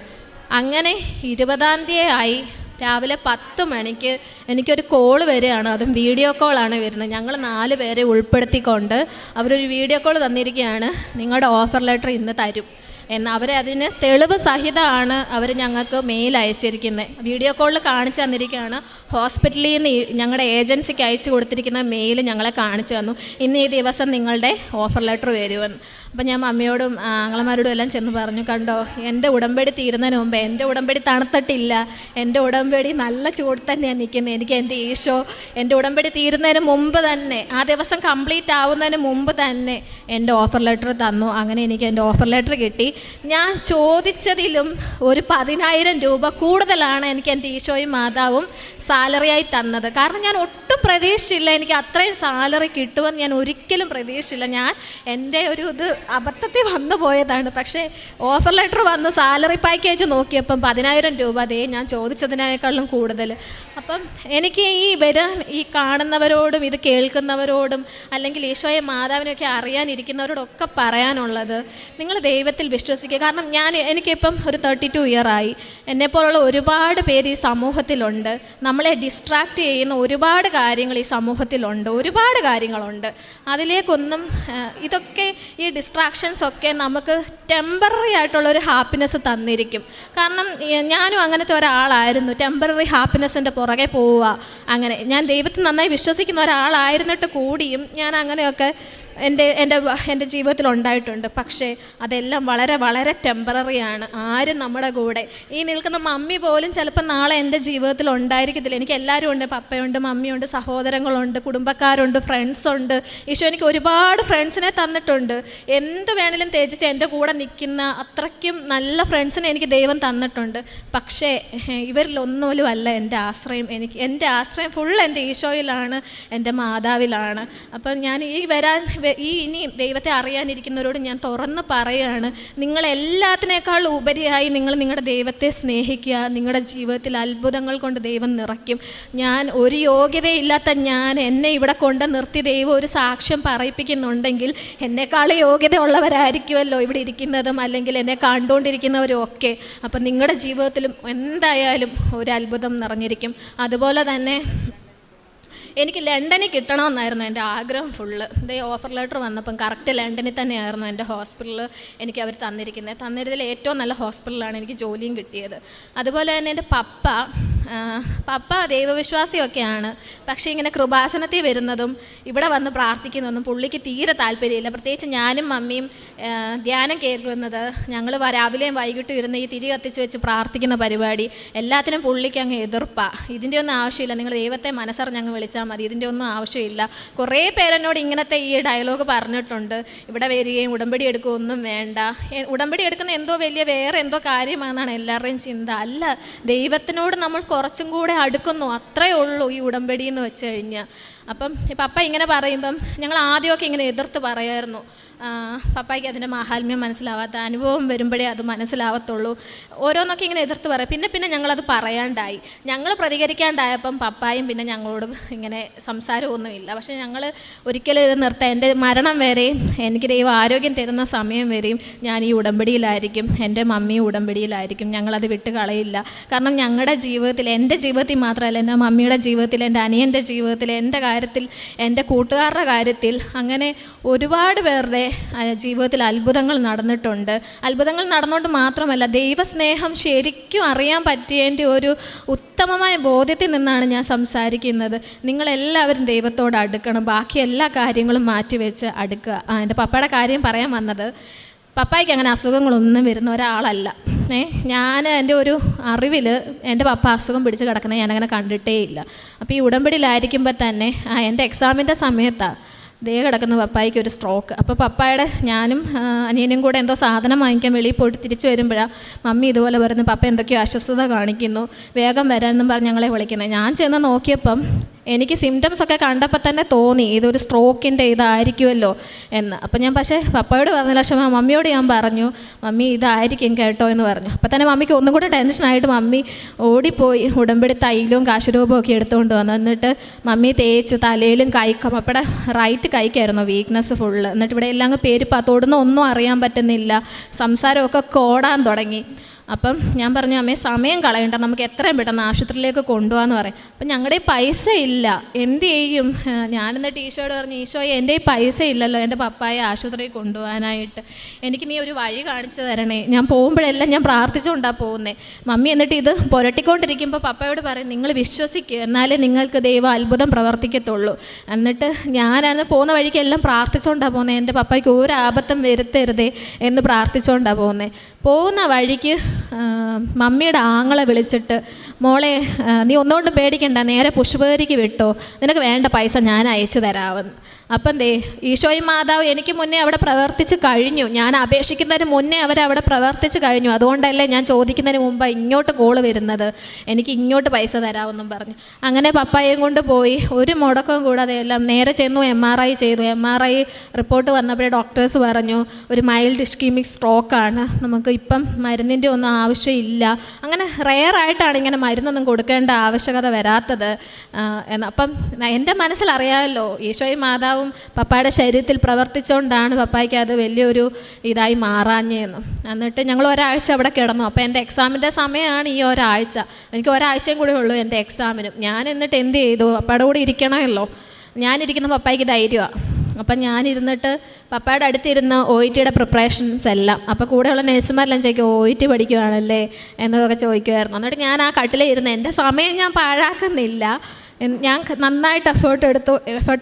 അങ്ങനെ 20-ാം തീയതി ആയി. രാവിലെ 10 മണിക്ക് എനിക്കൊരു കോൾ വരികയാണ്. അതും വീഡിയോ കോളാണ് വരുന്നത്. ഞങ്ങൾ 4 പേരെ ഉൾപ്പെടുത്തിക്കൊണ്ട് അവരൊരു വീഡിയോ കോൾ തന്നിരിക്കുകയാണ്, നിങ്ങളുടെ ഓഫർ ലെറ്റർ ഇന്ന് തരും എന്ന്. അവരതിന് തെളിവ് സഹിതമാണ് അവർ ഞങ്ങൾക്ക് മെയിൽ അയച്ചിരിക്കുന്നത്. വീഡിയോ കോളിൽ കാണിച്ചു തന്നിരിക്കുകയാണ്. ഹോസ്പിറ്റലിൽ നിന്ന് ഞങ്ങളുടെ ഏജൻസിക്ക് അയച്ചു കൊടുത്തിരിക്കുന്ന മെയിൽ ഞങ്ങളെ കാണിച്ചു തന്നു, ഇന്ന് ഈ ദിവസം നിങ്ങളുടെ ഓഫർ ലെറ്റർ വരുമെന്ന്. അപ്പം ഞാൻ മമ്മിയോടും ആങ്ങളമാരോടും എല്ലാം ചെന്ന് പറഞ്ഞു, കണ്ടോ എൻ്റെ ഉടമ്പടി തീരുന്നതിന് മുമ്പ്, എൻ്റെ ഉടമ്പടി തണുത്തിട്ടില്ല, എൻ്റെ ഉടമ്പടി നല്ല ചൂട് തന്നെയാണ് നിൽക്കുന്നത്. എനിക്ക് എൻ്റെ ഈശോ എൻ്റെ ഉടമ്പടി തീരുന്നതിന് മുമ്പ് തന്നെ, ആ ദിവസം കംപ്ലീറ്റ് ആവുന്നതിന് മുമ്പ് തന്നെ എൻ്റെ ഓഫർ ലെറ്റർ തന്നു. അങ്ങനെ എനിക്ക് എൻ്റെ ഓഫർ ലെറ്റർ കിട്ടി. ഞാൻ ചോദിച്ചതിലും ഒരു 10,000 രൂപ കൂടുതലാണ് എനിക്ക് എൻ്റെ ഈശോയും മാതാവും സാലറിയായി തന്നത്. കാരണം ഞാൻ ഒട്ടും പ്രതീക്ഷിച്ചില്ല എനിക്ക് അത്രയും സാലറി കിട്ടുമെന്ന് ഞാൻ ഒരിക്കലും പ്രതീക്ഷിച്ചില്ല. ഞാൻ എൻ്റെ ഒരു അബദ്ധത്തിൽ വന്നു പോയതാണ്. പക്ഷേ ഓഫർ ലെറ്റർ വന്ന് സാലറി പാക്കേജ് നോക്കിയപ്പം 10,000 രൂപ അതേ ഞാൻ ചോദിച്ചതിനേക്കാളും കൂടുതൽ. അപ്പം എനിക്ക് ഈ കാണുന്നവരോടും ഇത് കേൾക്കുന്നവരോടും അല്ലെങ്കിൽ ഈശോയെ മാതാവിനെയൊക്കെ അറിയാനിരിക്കുന്നവരോടൊക്കെ പറയാനുള്ളത്, നിങ്ങൾ ദൈവത്തിൽ വിശ്വസിക്കുക. കാരണം എനിക്കിപ്പം ഒരു 32 ഇയറായി. എന്നെപ്പോലുള്ള ഒരുപാട് പേര് ഈ സമൂഹത്തിലുണ്ട്. നമ്മളെ ഡിസ്ട്രാക്റ്റ് ചെയ്യുന്ന ഒരുപാട് കാര്യങ്ങൾ ഈ സമൂഹത്തിലുണ്ട്, ഒരുപാട് കാര്യങ്ങളുണ്ട്. അതിലേക്കൊന്നും ഇതൊക്കെ ഈ ഡിസ്ട്രാക്ഷൻസ് ഒക്കെ നമുക്ക് ടെമ്പററി ആയിട്ടുള്ളൊരു ഹാപ്പിനെസ് തന്നിരിക്കും. കാരണം ഞാനും അങ്ങനത്തെ ഒരാളായിരുന്നു, ടെമ്പററി ഹാപ്പിനെസ്സിൻ്റെ പുറകെ പോവുക. അങ്ങനെ ഞാൻ ദൈവത്തിൽ നന്നായി വിശ്വസിക്കുന്ന ഒരാളായിരുന്നിട്ട് കൂടിയും ഞാൻ അങ്ങനെയൊക്കെ എൻ്റെ ജീവിതത്തിൽ ഉണ്ടായിട്ടുണ്ട്. പക്ഷേ അതെല്ലാം വളരെ വളരെ ടെമ്പററിയാണ്. ആരും നമ്മുടെ കൂടെ, ഈ നിൽക്കുന്ന മമ്മി പോലും ചിലപ്പോൾ നാളെ എൻ്റെ ജീവിതത്തിൽ ഉണ്ടായിരിക്കത്തില്ല. എനിക്ക് എല്ലാവരും ഉണ്ട്, പപ്പയുണ്ട്, മമ്മിയുണ്ട്, സഹോദരങ്ങളുണ്ട്, കുടുംബക്കാരുണ്ട്, ഫ്രണ്ട്സുണ്ട്. ഈശോ എനിക്ക് ഒരുപാട് ഫ്രണ്ട്സിനെ തന്നിട്ടുണ്ട്. എന്ത് വേണേലും തേജിച്ച് എൻ്റെ കൂടെ നിൽക്കുന്ന അത്രയ്ക്കും നല്ല ഫ്രണ്ട്സിനെ എനിക്ക് ദൈവം തന്നിട്ടുണ്ട്. പക്ഷേ ഇവരിലൊന്നുപോലും അല്ല എൻ്റെ ആശ്രയം. എൻ്റെ ആശ്രയം ഫുൾ എൻ്റെ ഈശോയിലാണ്, എൻ്റെ മാതാവിലാണ്. അപ്പം ഞാൻ ഈ ഇനി ദൈവത്തെ അറിയാനിരിക്കുന്നവരോട് ഞാൻ തുറന്ന് പറയുകയാണ്, നിങ്ങളെല്ലാത്തിനേക്കാൾ ഉപരിയായി നിങ്ങൾ നിങ്ങളുടെ ദൈവത്തെ സ്നേഹിക്കുക. നിങ്ങളുടെ ജീവിതത്തിൽ അത്ഭുതങ്ങൾ കൊണ്ട് ദൈവം നിറയ്ക്കും. ഞാൻ ഒരു യോഗ്യതയില്ലാത്ത എന്നെ ഇവിടെ കൊണ്ട് നിർത്തി ദൈവം ഒരു സാക്ഷ്യം പറയിപ്പിക്കുന്നുണ്ടെങ്കിൽ എന്നെക്കാൾ യോഗ്യത ഉള്ളവരായിരിക്കുമല്ലോ ഇവിടെ ഇരിക്കുന്നതും അല്ലെങ്കിൽ എന്നെ കണ്ടുകൊണ്ടിരിക്കുന്നവരും ഒക്കെ. അപ്പം നിങ്ങളുടെ ജീവിതത്തിലും എന്തായാലും ഒരു അത്ഭുതം നിറഞ്ഞിരിക്കും. അതുപോലെ തന്നെ എനിക്ക് ലണ്ടനിൽ കിട്ടണമെന്നായിരുന്നു എൻ്റെ ആഗ്രഹം ഫുള്ള്. ഓഫർ ലെറ്റർ വന്നപ്പം കറക്റ്റ് ലണ്ടനിൽ തന്നെയായിരുന്നു എൻ്റെ ഹോസ്പിറ്റൽ എനിക്ക് അവർ തന്നിരുന്നതിൽ ഏറ്റവും നല്ല ഹോസ്പിറ്റലാണ് എനിക്ക് ജോലിയും കിട്ടിയത്. അതുപോലെ തന്നെ എൻ്റെ പപ്പ ദൈവവിശ്വാസിയൊക്കെയാണ്. പക്ഷേ ഇങ്ങനെ കൃപാസനത്തിൽ വരുന്നതും ഇവിടെ വന്ന് പ്രാർത്ഥിക്കുന്നതൊന്നും പുള്ളിക്ക് തീരെ താല്പര്യമില്ല. പ്രത്യേകിച്ച് ഞാനും മമ്മിയും ധ്യാനം കയറുന്നത്, ഞങ്ങൾ രാവിലെയും വൈകിട്ടും ഇരുന്ന് ഈ തിരി കത്തിച്ച് വെച്ച് പ്രാർത്ഥിക്കുന്ന പരിപാടി എല്ലാത്തിനും പുള്ളിക്ക് അങ്ങ് എതിർപ്പാണ്. ഇതിൻ്റെ ഒന്നും ആവശ്യമില്ല, നിങ്ങൾ ദൈവത്തെ മനസ്സറിഞ്ഞങ്ങ് വിളിച്ചാൽ മതി, ഇതിൻ്റെ ഒന്നും ആവശ്യമില്ല. കുറേ പേരെന്നോട് ഇങ്ങനത്തെ ഈ ഡയലോഗ് പറഞ്ഞിട്ടുണ്ട്. ഇവിടെ വരികയും ഉടമ്പടി എടുക്കുകയും ഒന്നും വേണ്ട. ഉടമ്പടി എടുക്കുന്ന എന്തോ വേറെ എന്തോ കാര്യമാണെന്നാണ് എല്ലാവരുടെയും ചിന്ത. അല്ല, ദൈവത്തിനോട് നമ്മൾ കുറച്ചും കൂടെ അടുക്കുന്നു, അത്രയേ ഉള്ളൂ ഈ ഉടമ്പടി എന്ന് വെച്ച് കഴിഞ്ഞാൽ. അപ്പം പപ്പ ഇങ്ങനെ പറയുമ്പം ഞങ്ങൾ ആദ്യമൊക്കെ ഇങ്ങനെ എതിർത്ത് പറയായിരുന്നു. പപ്പായ്ക്ക് അതിൻ്റെ മാഹാത്മ്യം മനസ്സിലാവാത്ത, അനുഭവം വരുമ്പോഴേ അത് മനസ്സിലാവത്തുള്ളൂ. ഓരോന്നൊക്കെ ഇങ്ങനെ എതിർത്ത് പറയും. പിന്നെ ഞങ്ങളത് പറയാണ്ടായി. ഞങ്ങൾ പ്രതികരിക്കാണ്ടായപ്പം പപ്പായും പിന്നെ ഞങ്ങളോട് ഇങ്ങനെ സംസാരമൊന്നുമില്ല. പക്ഷേ ഞങ്ങൾ ഒരിക്കലും ഇത് നിർത്താൻ, എൻ്റെ മരണം വരെയും എനിക്ക് ദൈവം ആരോഗ്യം തരുന്ന സമയം വരെയും ഞാൻ ഈ ഉടമ്പടിയിലായിരിക്കും, എൻ്റെ മമ്മിയും ഉടമ്പടിയിലായിരിക്കും. ഞങ്ങളത് വിട്ട് കളയില്ല. കാരണം ഞങ്ങളുടെ ജീവിതത്തിൽ, എൻ്റെ ജീവിതത്തിൽ മാത്രമല്ല, എൻ്റെ മമ്മിയുടെ ജീവിതത്തിൽ, എൻ്റെ അനിയൻ്റെ ജീവിതത്തിൽ, എൻ്റെ കാര്യത്തിൽ, എൻ്റെ കൂട്ടുകാരുടെ കാര്യത്തിൽ, അങ്ങനെ ഒരുപാട് പേരുടെ ജീവിതത്തിൽ അത്ഭുതങ്ങൾ നടന്നിട്ടുണ്ട്. അത്ഭുതങ്ങൾ നടന്നുകൊണ്ട് മാത്രമല്ല, ദൈവസ്നേഹം ശരിക്കും അറിയാൻ പറ്റിയതിൻ്റെ ഒരു ഉത്തമമായ ബോധ്യത്തിൽ നിന്നാണ് ഞാൻ സംസാരിക്കുന്നത്. നിങ്ങളെല്ലാവരും ദൈവത്തോട് അടുക്കണം. ബാക്കി എല്ലാ കാര്യങ്ങളും മാറ്റിവെച്ച് അടുക്കുക. എൻ്റെ പപ്പയുടെ കാര്യം പറയാൻ വന്നത്, പപ്പായ്ക്ക് അങ്ങനെ അസുഖങ്ങളൊന്നും വരുന്ന ഒരാളല്ല. ഞാൻ എൻ്റെ ഒരു അറിവിൽ എൻ്റെ പപ്പ അസുഖം പിടിച്ച് കിടക്കുന്നത് ഞാനങ്ങനെ കണ്ടിട്ടേ ഇല്ല. അപ്പോൾ ഈ ഉടമ്പടിയിലായിരിക്കുമ്പോൾ തന്നെ എൻ്റെ എക്സാമിൻ്റെ സമയത്താണ് കിടക്കുന്ന പപ്പായ്ക്ക് ഒരു സ്ട്രോക്ക്. അപ്പോൾ പപ്പായുടെ ഞാനും അനിയനും കൂടെ എന്തോ സാധനം വാങ്ങിക്കാൻ വെളിയിൽ പോയിട്ട് തിരിച്ചു വരുമ്പോഴാണ് മമ്മി ഇതുപോലെ വരുന്നു, പപ്പ എന്തൊക്കെയോ അസ്വസ്ഥത കാണിക്കുന്നു, വേഗം വരാമെന്നും പറഞ്ഞ് ഞങ്ങളെ വിളിക്കുന്നത്. ഞാൻ ചെന്ന് നോക്കിയപ്പം എനിക്ക് സിംറ്റംസ് ഒക്കെ കണ്ടപ്പോൾ തന്നെ തോന്നി ഇതൊരു സ്ട്രോക്കിൻ്റെ ഇതായിരിക്കുമല്ലോ എന്ന്. അപ്പം ഞാൻ പക്ഷേ പപ്പയോട് പറഞ്ഞില്ല, പക്ഷേ മമ്മിയോട് ഞാൻ പറഞ്ഞു, മമ്മി ഇതായിരിക്കും കേട്ടോ എന്ന് പറഞ്ഞു. അപ്പം തന്നെ മമ്മിക്ക് ഒന്നും കൂടെ ടെൻഷനായിട്ട് മമ്മി ഓടിപ്പോയി ഉടമ്പടി തൈലവും കാശുരൂപവും ഒക്കെ എടുത്തുകൊണ്ട് വന്നു. എന്നിട്ട് മമ്മി തേച്ചു തലയിലും കൈക്കും. പപ്പയുടെ റൈറ്റ് കൈക്കായിരുന്നു വീക്ക്നെസ് ഫുള്ള്. എന്നിട്ട് ഇവിടെ എല്ലാം തൊടുന്ന ഒന്നും അറിയാൻ പറ്റുന്നില്ല, സംസാരമൊക്കെ കോടാൻ തുടങ്ങി. അപ്പം ഞാൻ പറഞ്ഞു, അമ്മേ സമയം കളയണ്ട, നമുക്ക് എത്രയും പെട്ടെന്ന് ആശുപത്രിയിലേക്ക് കൊണ്ടുപോകാമെന്ന് പറയും. അപ്പം ഞങ്ങളുടെ പൈസ ഇല്ല, എന്ത് ചെയ്യും? ഞാനെന്നിട്ട് ഈശോയോട് പറഞ്ഞു, ഈശോയെ എൻ്റെ പൈസ ഇല്ലല്ലോ എൻ്റെ പപ്പായെ ആശുപത്രിയിൽ കൊണ്ടുപോകാനായിട്ട്, എനിക്ക് നീ ഒരു വഴി കാണിച്ചു തരണേ. ഞാൻ പോകുമ്പോഴെല്ലാം ഞാൻ പ്രാർത്ഥിച്ചുകൊണ്ടാണ് പോകുന്നത്. മമ്മി എന്നിട്ട് ഇത് പുരട്ടിക്കൊണ്ടിരിക്കുമ്പോൾ പപ്പയോട് പറയും, നിങ്ങൾ വിശ്വസിക്കുക, എന്നാലേ നിങ്ങൾക്ക് ദൈവം അത്ഭുതം പ്രവർത്തിക്കത്തുള്ളൂ. എന്നിട്ട് ഞാനന്ന് പോകുന്ന വഴിക്കെല്ലാം പ്രാർത്ഥിച്ചുകൊണ്ടാണ് പോകുന്നത്, എൻ്റെ പപ്പായ്ക്ക് ഒരു ആപത്തും വരുത്തരുതേ എന്ന് പ്രാർത്ഥിച്ചുകൊണ്ടാണ് പോകുന്നത്. പോകുന്ന വഴിക്ക് മമ്മിയുടെ ആങ്ങളെ വിളിച്ചിട്ട്, മോളെ നീ ഒന്നുകൊണ്ടും പേടിക്കണ്ട, നേരെ പുഷ്പഗിരിക്ക് വിട്ടോ, നിനക്ക് വേണ്ട പൈസ ഞാൻ അയച്ചു തരാമെന്ന്. അപ്പം ഈശോയും മാതാവ് എനിക്ക് മുന്നേ അവിടെ പ്രവർത്തിച്ച് കഴിഞ്ഞു. ഞാൻ അപേക്ഷിക്കുന്നതിന് മുന്നേ അവരവിടെ പ്രവർത്തിച്ച് കഴിഞ്ഞു. അതുകൊണ്ടല്ലേ ഞാൻ ചോദിക്കുന്നതിന് മുമ്പ് ഇങ്ങോട്ട് കോള് വരുന്നത്, എനിക്ക് ഇങ്ങോട്ട് പൈസ തരാമെന്നും പറഞ്ഞു. അങ്ങനെ പപ്പായെയും കൊണ്ട് പോയി, ഒരു മുടക്കവും കൂടാതെ എല്ലാം നേരെ ചെന്നു. MRI ചെയ്തു. MRI റിപ്പോർട്ട് വന്നപ്പോഴേ ഡോക്ടേഴ്സ് പറഞ്ഞു ഒരു മൈൽഡ് ഇസ്കീമിക് സ്ട്രോക്കാണ്, നമുക്ക് ഇപ്പം മരുന്നിൻ്റെ ഒന്നും ആവശ്യമില്ല. അങ്ങനെ റെയറായിട്ടാണ് ഇങ്ങനെ മരുന്നൊന്നും കൊടുക്കേണ്ട ആവശ്യകത വരാത്തത് എന്ന്. അപ്പം എൻ്റെ മനസ്സിലറിയാമല്ലോ ഈശോയും മാതാവും പപ്പായുടെ ശരീരത്തിൽ പ്രവർത്തിച്ചുകൊണ്ടാണ് പപ്പായ്ക്ക് അത് വലിയൊരു ഇതായി മാറാഞ്ഞെന്ന്. എന്നിട്ട് ഞങ്ങൾ ഒരാഴ്ച അവിടെ കിടന്നു. അപ്പോൾ എൻ്റെ എക്സാമിൻ്റെ സമയമാണ് ഈ ഒരാഴ്ച. എനിക്ക് ഒരാഴ്ചയും കൂടെ ഉള്ളൂ എൻ്റെ എക്സാമിനും. ഞാൻ എന്നിട്ട് എന്ത് ചെയ്തു, പപ്പായുടെ കൂടെ ഇരിക്കണമല്ലോ. ഞാനിരിക്കുന്ന പപ്പായ്ക്ക് ധൈര്യമാണ്. അപ്പം ഞാനിരുന്നിട്ട് പപ്പായുടെ അടുത്തിരുന്ന് OET പ്രിപ്പറേഷൻസ് എല്ലാം. അപ്പോൾ കൂടെയുള്ള നഴ്സുമാരെല്ലാം ചോദിക്കും, OET പഠിക്കുവാണല്ലേ എന്നൊക്കെ ചോദിക്കുമായിരുന്നു. എന്നിട്ട് ഞാൻ ആ കട്ടിലിരുന്ന് എൻ്റെ സമയം ഞാൻ പാഴാക്കുന്നില്ല. ഞാൻ നന്നായിട്ട് എഫേർട്ട്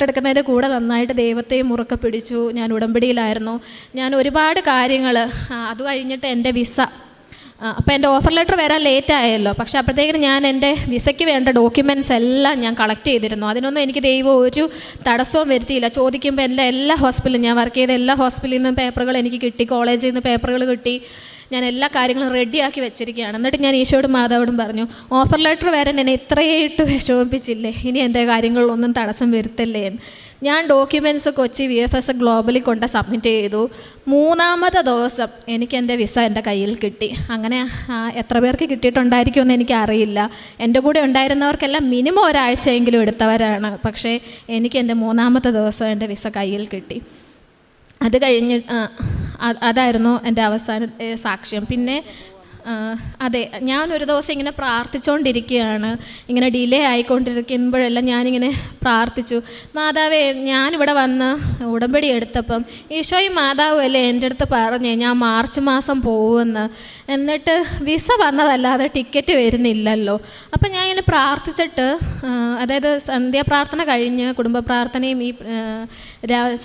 എടുക്കുന്നതിൻ്റെ കൂടെ നന്നായിട്ട് ദൈവത്തെയും മുറുക്കെ പിടിച്ചു. ഞാൻ ഉടമ്പടിയിലായിരുന്നു. ഞാൻ ഒരുപാട് കാര്യങ്ങൾ, അത് കഴിഞ്ഞിട്ട് എൻ്റെ വിസ, അപ്പോൾ എൻ്റെ ഓഫർ ലെറ്റർ വരാൻ ലേറ്റ് ആയല്ലോ. പക്ഷേ അപ്പോഴത്തേക്കിനും ഞാൻ എൻ്റെ വിസയ്ക്ക് വേണ്ട ഡോക്യുമെൻറ്റ്സ് എല്ലാം ഞാൻ കളക്ട് ചെയ്തിരുന്നു. അതിനൊന്നും എനിക്ക് ദൈവം ഒരു തടസ്സവും വരുത്തിയില്ല. ചോദിക്കുമ്പോൾ എല്ലാ ഹോസ്പിറ്റലും, ഞാൻ വർക്ക് ചെയ്ത എല്ലാ ഹോസ്പിറ്റലിൽ നിന്നും പേപ്പറുകൾ എനിക്ക് കിട്ടി, കോളേജിൽ നിന്ന് പേപ്പറുകൾ കിട്ടി. ഞാൻ എല്ലാ കാര്യങ്ങളും റെഡിയാക്കി വെച്ചിരിക്കുകയാണ്. എന്നിട്ട് ഞാൻ ഈശോയോടും മാതാവോടും പറഞ്ഞു, ഓഫർ ലെറ്റർ വരാൻ എന്നെ ഇത്രയായിട്ട് വിഷമിപ്പിച്ചില്ലേ, ഇനി എൻ്റെ കാര്യങ്ങളിലൊന്നും തടസ്സം വരുത്തല്ലേ എന്ന്. ഞാൻ ഡോക്യുമെൻറ്റ്സ് കൊച്ചി VFS ഗ്ലോബലിൽ കൊണ്ട് സബ്മിറ്റ് ചെയ്തു. 3-ാമത്തെ ദിവസം എനിക്ക് എൻ്റെ വിസ എൻ്റെ കയ്യിൽ കിട്ടി. അങ്ങനെ എത്ര പേർക്ക് കിട്ടിയിട്ടുണ്ടായിരിക്കുമെന്ന് എനിക്കറിയില്ല. എൻ്റെ കൂടെ ഉണ്ടായിരുന്നവർക്കെല്ലാം മിനിമം ഒരാഴ്ചയെങ്കിലും എടുത്തവരാണ്. പക്ഷേ എനിക്ക് എൻ്റെ 3-ാമത്തെ ദിവസം എൻ്റെ വിസ കയ്യിൽ കിട്ടി. അത് കഴിഞ്ഞ് അതായിരുന്നു എൻ്റെ അവസാന സാക്ഷ്യം. പിന്നെ അതെ, ഞാനൊരു ദിവസം ഇങ്ങനെ പ്രാർത്ഥിച്ചുകൊണ്ടിരിക്കുകയാണ്. ഇങ്ങനെ ഡിലേ ആയിക്കൊണ്ടിരിക്കുമ്പോഴെല്ലാം ഞാനിങ്ങനെ പ്രാർത്ഥിച്ചു, മാതാവേ, ഞാനിവിടെ വന്ന് ഉടമ്പടി എടുത്തപ്പം ഈശോയും മാതാവും അല്ലേ എൻ്റെ അടുത്ത് പറഞ്ഞേ ഞാൻ മാർച്ച് മാസം പോകുമെന്ന്. എന്നിട്ട് വിസ വന്നതല്ലാതെ ടിക്കറ്റ് വരുന്നില്ലല്ലോ. അപ്പം ഞാൻ ഇങ്ങനെ പ്രാർത്ഥിച്ചിട്ട്, അതായത് സന്ധ്യാപ്രാർത്ഥന കഴിഞ്ഞ് കുടുംബ പ്രാർത്ഥനയും ഈ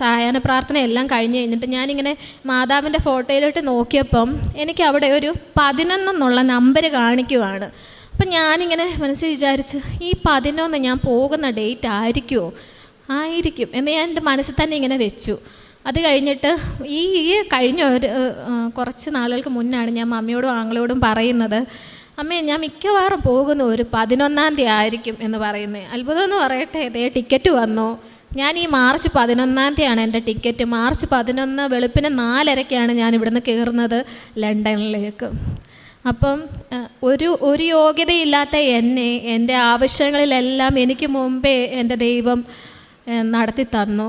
സായാഹ്ന പ്രാർത്ഥനയും എല്ലാം കഴിഞ്ഞ് കഴിഞ്ഞിട്ട് ഞാനിങ്ങനെ മാതാവിൻ്റെ ഫോട്ടോയിലോട്ട് നോക്കിയപ്പം എനിക്ക് അവിടെ ഒരു 11 എന്നുള്ള നമ്പർ കാണിക്കുവാണ്. അപ്പം ഞാനിങ്ങനെ മനസ്സിൽ വിചാരിച്ച്, ഈ 11 ഞാൻ പോകുന്ന ഡേറ്റ് ആയിരിക്കും എന്ന് ഞാൻ എൻ്റെ മനസ്സിൽ തന്നെ ഇങ്ങനെ വെച്ചു. അത് കഴിഞ്ഞിട്ട് ഈ കഴിഞ്ഞ കുറച്ച് നാളുകൾക്ക് മുന്നാണ് ഞാൻ മമ്മിയോടും ആങ്ങളോടും പറയുന്നത്, അമ്മേ, ഞാൻ മിക്കവാറും പോകുന്ന ഒരു 11-ാം തീയതി ആയിരിക്കും എന്ന് പറയുന്നത്. അത്ഭുതം എന്ന് പറയട്ടെ, ഇതേ ടിക്കറ്റ് വന്നു. ഞാൻ ഈ മാർച്ച് 11-ാം തീയതിയാണ് എൻ്റെ ടിക്കറ്റ്. മാർച്ച് 11 വെളുപ്പിന് 4:30 ഞാൻ ഇവിടുന്ന് കയറുന്നത് ലണ്ടനിലേക്ക്. അപ്പം ഒരു യോഗ്യതയില്ലാത്ത എന്നെ എൻ്റെ ആവശ്യങ്ങളിലെല്ലാം എനിക്ക് മുമ്പേ എൻ്റെ ദൈവം നടത്തി തന്നു.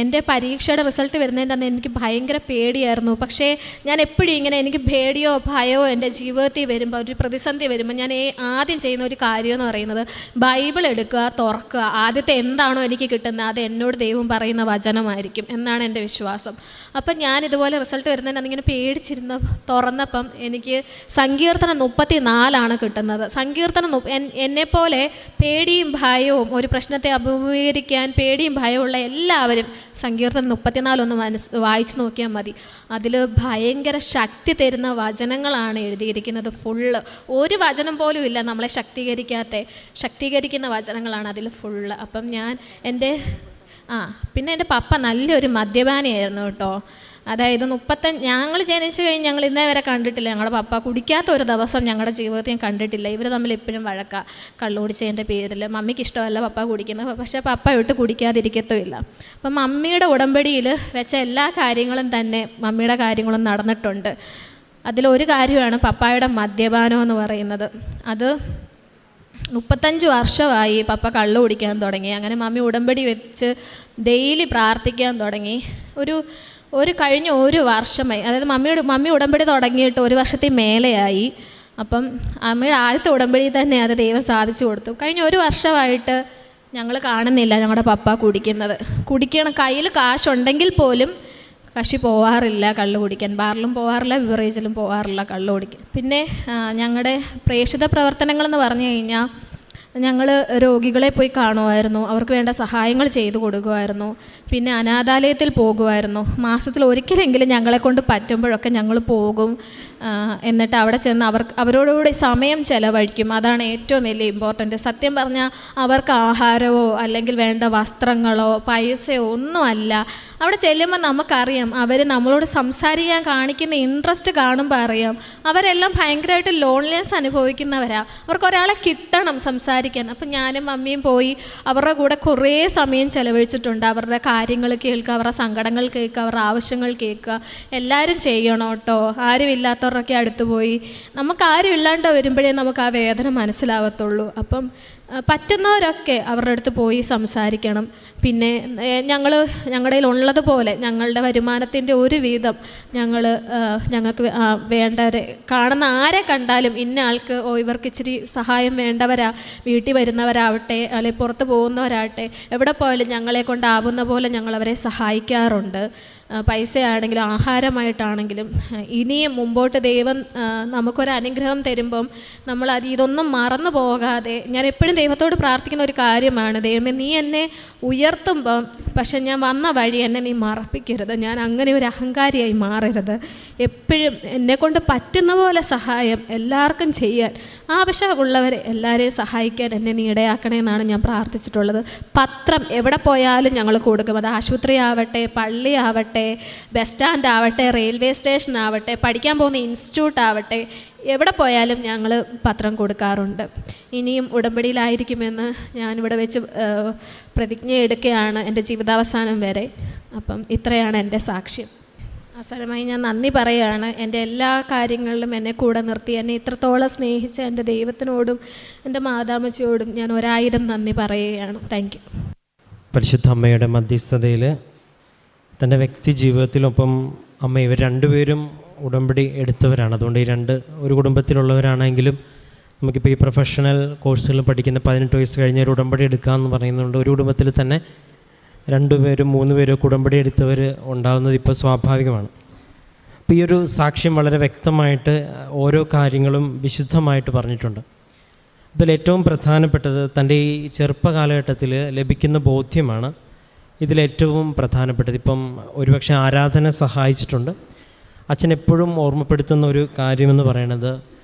എൻ്റെ പരീക്ഷയുടെ റിസൾട്ട് വരുന്നതിൻ്റെ അന്ന് എനിക്ക് ഭയങ്കര പേടിയായിരുന്നു. പക്ഷേ ഞാൻ എപ്പോഴും ഇങ്ങനെ എനിക്ക് പേടിയോ ഭയമോ എൻ്റെ ജീവിതത്തിൽ വരുമ്പോൾ, ഒരു പ്രതിസന്ധി വരുമ്പോൾ ഞാൻ ആദ്യം ചെയ്യുന്ന ഒരു കാര്യം എന്ന് പറയുന്നത് ബൈബിൾ എടുക്കുക, തുറക്കുക. ആദ്യത്തെ എന്താണോ എനിക്ക് കിട്ടുന്നത് അത് എന്നോട് ദൈവം പറയുന്ന വചനമായിരിക്കും എന്നാണ് എൻ്റെ വിശ്വാസം. അപ്പം ഞാൻ ഇതുപോലെ റിസൾട്ട് വരുന്നതിന് അന്നിങ്ങനെ പേടിച്ചിരുന്ന് തുറന്നപ്പം എനിക്ക് സങ്കീർത്തനം 34 കിട്ടുന്നത്. സങ്കീർത്തനം എന്നെപ്പോലെ പേടിയും ഭയവും ഒരു പ്രശ്നത്തെ അഭിമുഖീകരിക്കാൻ പേടിയും ഭയമുള്ള എല്ലാവരും സങ്കീർത്തനം 34 വായിച്ചു നോക്കിയാൽ മതി. അതിൽ ഭയങ്കര ശക്തി തരുന്ന വചനങ്ങളാണ് എഴുതിയിരിക്കുന്നത്. ഫുള്ള് ഒരു വചനം പോലും ഇല്ല നമ്മളെ ശക്തീകരിക്കുന്ന വചനങ്ങളാണ് അതിൽ ഫുള്ള്. അപ്പം ഞാൻ പിന്നെ എൻ്റെ പപ്പ നല്ലൊരു മദ്യപാനിയായിരുന്നു കേട്ടോ. അതായത് ഞങ്ങൾ ജനിച്ചു കഴിഞ്ഞ് ഞങ്ങൾ ഇന്നേ വരെ കണ്ടിട്ടില്ല, ഞങ്ങളുടെ പപ്പ കുടിക്കാത്ത ഒരു ദിവസം ഞങ്ങളുടെ ജീവിതത്തിൽ കണ്ടിട്ടില്ല. ഇവർ തമ്മിൽ എപ്പോഴും വഴക്കാം കള്ളുകുടിച്ചതിൻ്റെ പേരിൽ. മമ്മിക്ക് ഇഷ്ടമല്ല പപ്പ കുടിക്കുന്നത്, പക്ഷേ പപ്പ വിട്ട് കുടിക്കാതിരിക്കത്തുമില്ല. അപ്പം മമ്മിയുടെ ഉടമ്പടിയിൽ വെച്ച എല്ലാ കാര്യങ്ങളും തന്നെ മമ്മിയുടെ കാര്യങ്ങളും നടന്നിട്ടുണ്ട്. അതിലൊരു കാര്യമാണ് പപ്പായുടെ മദ്യപാനം എന്ന് പറയുന്നത്. അത് 35 വർഷമായി പപ്പ കള്ളു കുടിക്കാൻ തുടങ്ങി. അങ്ങനെ മമ്മി ഉടമ്പടി വെച്ച് ഡെയിലി പ്രാർത്ഥിക്കാൻ തുടങ്ങി. കഴിഞ്ഞ ഒരു വർഷമായി, അതായത് മമ്മി ഉടമ്പടി തുടങ്ങിയിട്ട് 1 വർഷത്തിൽ മേലെയായി. അപ്പം അമ്മയുടെ ആദ്യത്തെ ഉടമ്പടി തന്നെ അത് ദൈവം സാധിച്ചു കൊടുത്തു. കഴിഞ്ഞ 1 വർഷമായിട്ട് ഞങ്ങൾ കാണുന്നില്ല ഞങ്ങളുടെ പപ്പ കുടിക്കണം. കയ്യിൽ കാശുണ്ടെങ്കിൽ പോലും കക്ഷി പോവാറില്ല കള്ളു കുടിക്കാൻ. ബാറിലും പോവാറില്ല, ബിവറേജിലും പോവാറില്ല കള്ളു കുടിക്കാൻ. പിന്നെ ഞങ്ങളുടെ പ്രേക്ഷിത പ്രവർത്തനങ്ങളെന്ന് പറഞ്ഞു കഴിഞ്ഞാൽ ഞങ്ങൾ രോഗികളെ പോയി കാണുമായിരുന്നു, അവർക്ക് വേണ്ട സഹായങ്ങൾ ചെയ്തു കൊടുക്കുമായിരുന്നു. പിന്നെ അനാഥാലയത്തിൽ പോകുമായിരുന്നു. മാസത്തിൽ ഒരിക്കലെങ്കിലും ഞങ്ങളെ കൊണ്ട് പറ്റുമ്പോഴൊക്കെ ഞങ്ങൾ പോകും. എന്നിട്ട് അവിടെ ചെന്ന് അവരോടുകൂടി സമയം ചെലവഴിക്കും. അതാണ് ഏറ്റവും വലിയ ഇമ്പോർട്ടൻറ്റ്. സത്യം പറഞ്ഞാൽ അവർക്ക് ആഹാരമോ അല്ലെങ്കിൽ വേണ്ട വസ്ത്രങ്ങളോ പൈസയോ ഒന്നുമല്ല. അവിടെ ചെല്ലുമ്പോൾ നമുക്കറിയാം അവർ നമ്മളോട് സംസാരിക്കാൻ കാണിക്കുന്ന ഇൻട്രസ്റ്റ് കാണുമ്പോൾ അറിയാം അവരെല്ലാം ഭയങ്കരമായിട്ട് ലോൺലിനെസ് അനുഭവിക്കുന്നവരാണ്. അവർക്ക് ഒരാളെ കിട്ടണം സംസാരിക്കാൻ. അപ്പം ഞാനും മമ്മിയും പോയി അവരുടെ കൂടെ കുറേ സമയം ചെലവഴിച്ചിട്ടുണ്ട്. അവരുടെ കാര്യങ്ങൾ കേൾക്കുക, അവരുടെ സങ്കടങ്ങൾ കേൾക്കുക, അവരുടെ ആവശ്യങ്ങൾ കേൾക്കുക. എല്ലാവരും ചെയ്യണം കേട്ടോ. ആരുമില്ലാത്തവരൊക്കെ അടുത്ത് പോയി, നമുക്ക് ആരും ഇല്ലാണ്ട് വരുമ്പോഴേ നമുക്ക് ആ വേദന മനസ്സിലാവത്തുള്ളൂ. അപ്പം പറ്റുന്നവരൊക്കെ അവരുടെ അടുത്ത് പോയി സംസാരിക്കണം. പിന്നെ ഞങ്ങളുടെ ഉള്ളതുപോലെ ഞങ്ങളുടെ വരുമാനത്തിൻ്റെ ഒരു വീതം ഞങ്ങൾക്ക് വേണ്ടവരെ കാണുന്ന ആരെ കണ്ടാലും ഇന്ന ആൾക്ക് ഇവർക്ക് ഇച്ചിരി സഹായം വേണ്ടവരാ, വീട്ടിൽ വരുന്നവരാവട്ടെ അല്ലെങ്കിൽ പുറത്ത് പോകുന്നവരാവട്ടെ, എവിടെ പോയാലും ഞങ്ങളെ കൊണ്ടാവുന്ന പോലെ ഞങ്ങളവരെ സഹായിക്കാറുണ്ട്. പൈസയാണെങ്കിലും ആഹാരമായിട്ടാണെങ്കിലും. ഇനിയും മുമ്പോട്ട് ദൈവം നമുക്കൊരനുഗ്രഹം തരുമ്പം നമ്മൾ ഇതൊന്നും മറന്നു പോകാതെ, ഞാൻ എപ്പോഴും ദൈവത്തോട് പ്രാർത്ഥിക്കുന്ന ഒരു കാര്യമാണ്, ദൈവമേ നീ എന്നെ ഉയർത്തുമ്പം പക്ഷെ ഞാൻ വന്ന വഴി എന്നെ നീ മറപ്പിക്കരുത്, ഞാൻ അങ്ങനെ ഒരു അഹങ്കാരിയായി മാറരുത്. എപ്പോഴും എന്നെക്കൊണ്ട് പറ്റുന്ന പോലെ സഹായം എല്ലാവർക്കും ചെയ്യാൻ, ആവശ്യമുള്ളവരെ എല്ലാവരെയും സഹായിക്കാൻ എന്നെ നീ ഇടയാക്കണേ എന്നാണ് ഞാൻ പ്രാർത്ഥിച്ചിട്ടുള്ളത്. പത്രം എവിടെ പോയാലും ഞങ്ങൾ കൊടുക്കും. അത് ആശുപത്രി ആവട്ടെ, പള്ളി ആവട്ടെ, ബസ് സ്റ്റാൻഡ് ആവട്ടെ, റെയിൽവേ സ്റ്റേഷൻ ആവട്ടെ, പഠിക്കാൻ പോകുന്ന ഇൻസ്റ്റിറ്റ്യൂട്ട് ആവട്ടെ, എവിടെ പോയാലും ഞങ്ങൾ പത്രം കൊടുക്കാറുണ്ട്. ഇനിയും ഉടമ്പടിയിലായിരിക്കുമെന്ന് ഞാനിവിടെ വെച്ച് പ്രതിജ്ഞ എടുക്കുകയാണ് എൻ്റെ ജീവിതാവസാനം വരെ. അപ്പം ഇത്രയാണ് എൻ്റെ സാക്ഷ്യം. അവസാനമായി ഞാൻ നന്ദി പറയുകയാണ്. എൻ്റെ എല്ലാ കാര്യങ്ങളിലും എന്നെ കൂടെ നിർത്തി എന്നെ ഇത്രത്തോളം സ്നേഹിച്ച എൻ്റെ ദൈവത്തിനോടും എൻ്റെ മാതാമച്ചിയോടും ഞാൻ 1000 നന്ദി പറയുകയാണ്. Thank you. പരിശുദ്ധ അമ്മയുടെ മധ്യസ്ഥതയിൽ തൻ്റെ വ്യക്തി ജീവിതത്തിലൊപ്പം അമ്മ ഇവർ രണ്ടുപേരും ഉടമ്പടി എടുത്തവരാണ്. അതുകൊണ്ട് ഒരു കുടുംബത്തിലുള്ളവരാണെങ്കിലും നമുക്കിപ്പോൾ ഈ പ്രൊഫഷണൽ കോഴ്സുകൾ പഠിക്കുന്ന 18 വയസ്സ് കഴിഞ്ഞ ഒരു ഉടമ്പടി എടുക്കാമെന്ന് പറയുന്നുണ്ട്. ഒരു കുടുംബത്തിൽ തന്നെ 2 പേരും 3 പേരും ഉടമ്പടി എടുത്തവർ ഉണ്ടാകുന്നത് ഇപ്പോൾ സ്വാഭാവികമാണ്. അപ്പോൾ ഈ ഒരു സാക്ഷ്യം വളരെ വ്യക്തമായിട്ട് ഓരോ കാര്യങ്ങളും വിശുദ്ധമായിട്ട് പറഞ്ഞിട്ടുണ്ട്. ഇതിലേറ്റവും പ്രധാനപ്പെട്ടത് തൻ്റെ ഈ ചെറുപ്പകാലഘട്ടത്തിൽ ലഭിക്കുന്ന ബോധ്യമാണ് ഇതിലേറ്റവും പ്രധാനപ്പെട്ടത്. ഇപ്പം ഒരുപക്ഷെ ആരാധന സഹായിച്ചിട്ടുണ്ട്. അച്ഛൻ എപ്പോഴും ഓർമ്മപ്പെടുത്തുന്ന ഒരു കാര്യമെന്ന് പറയുന്നത്,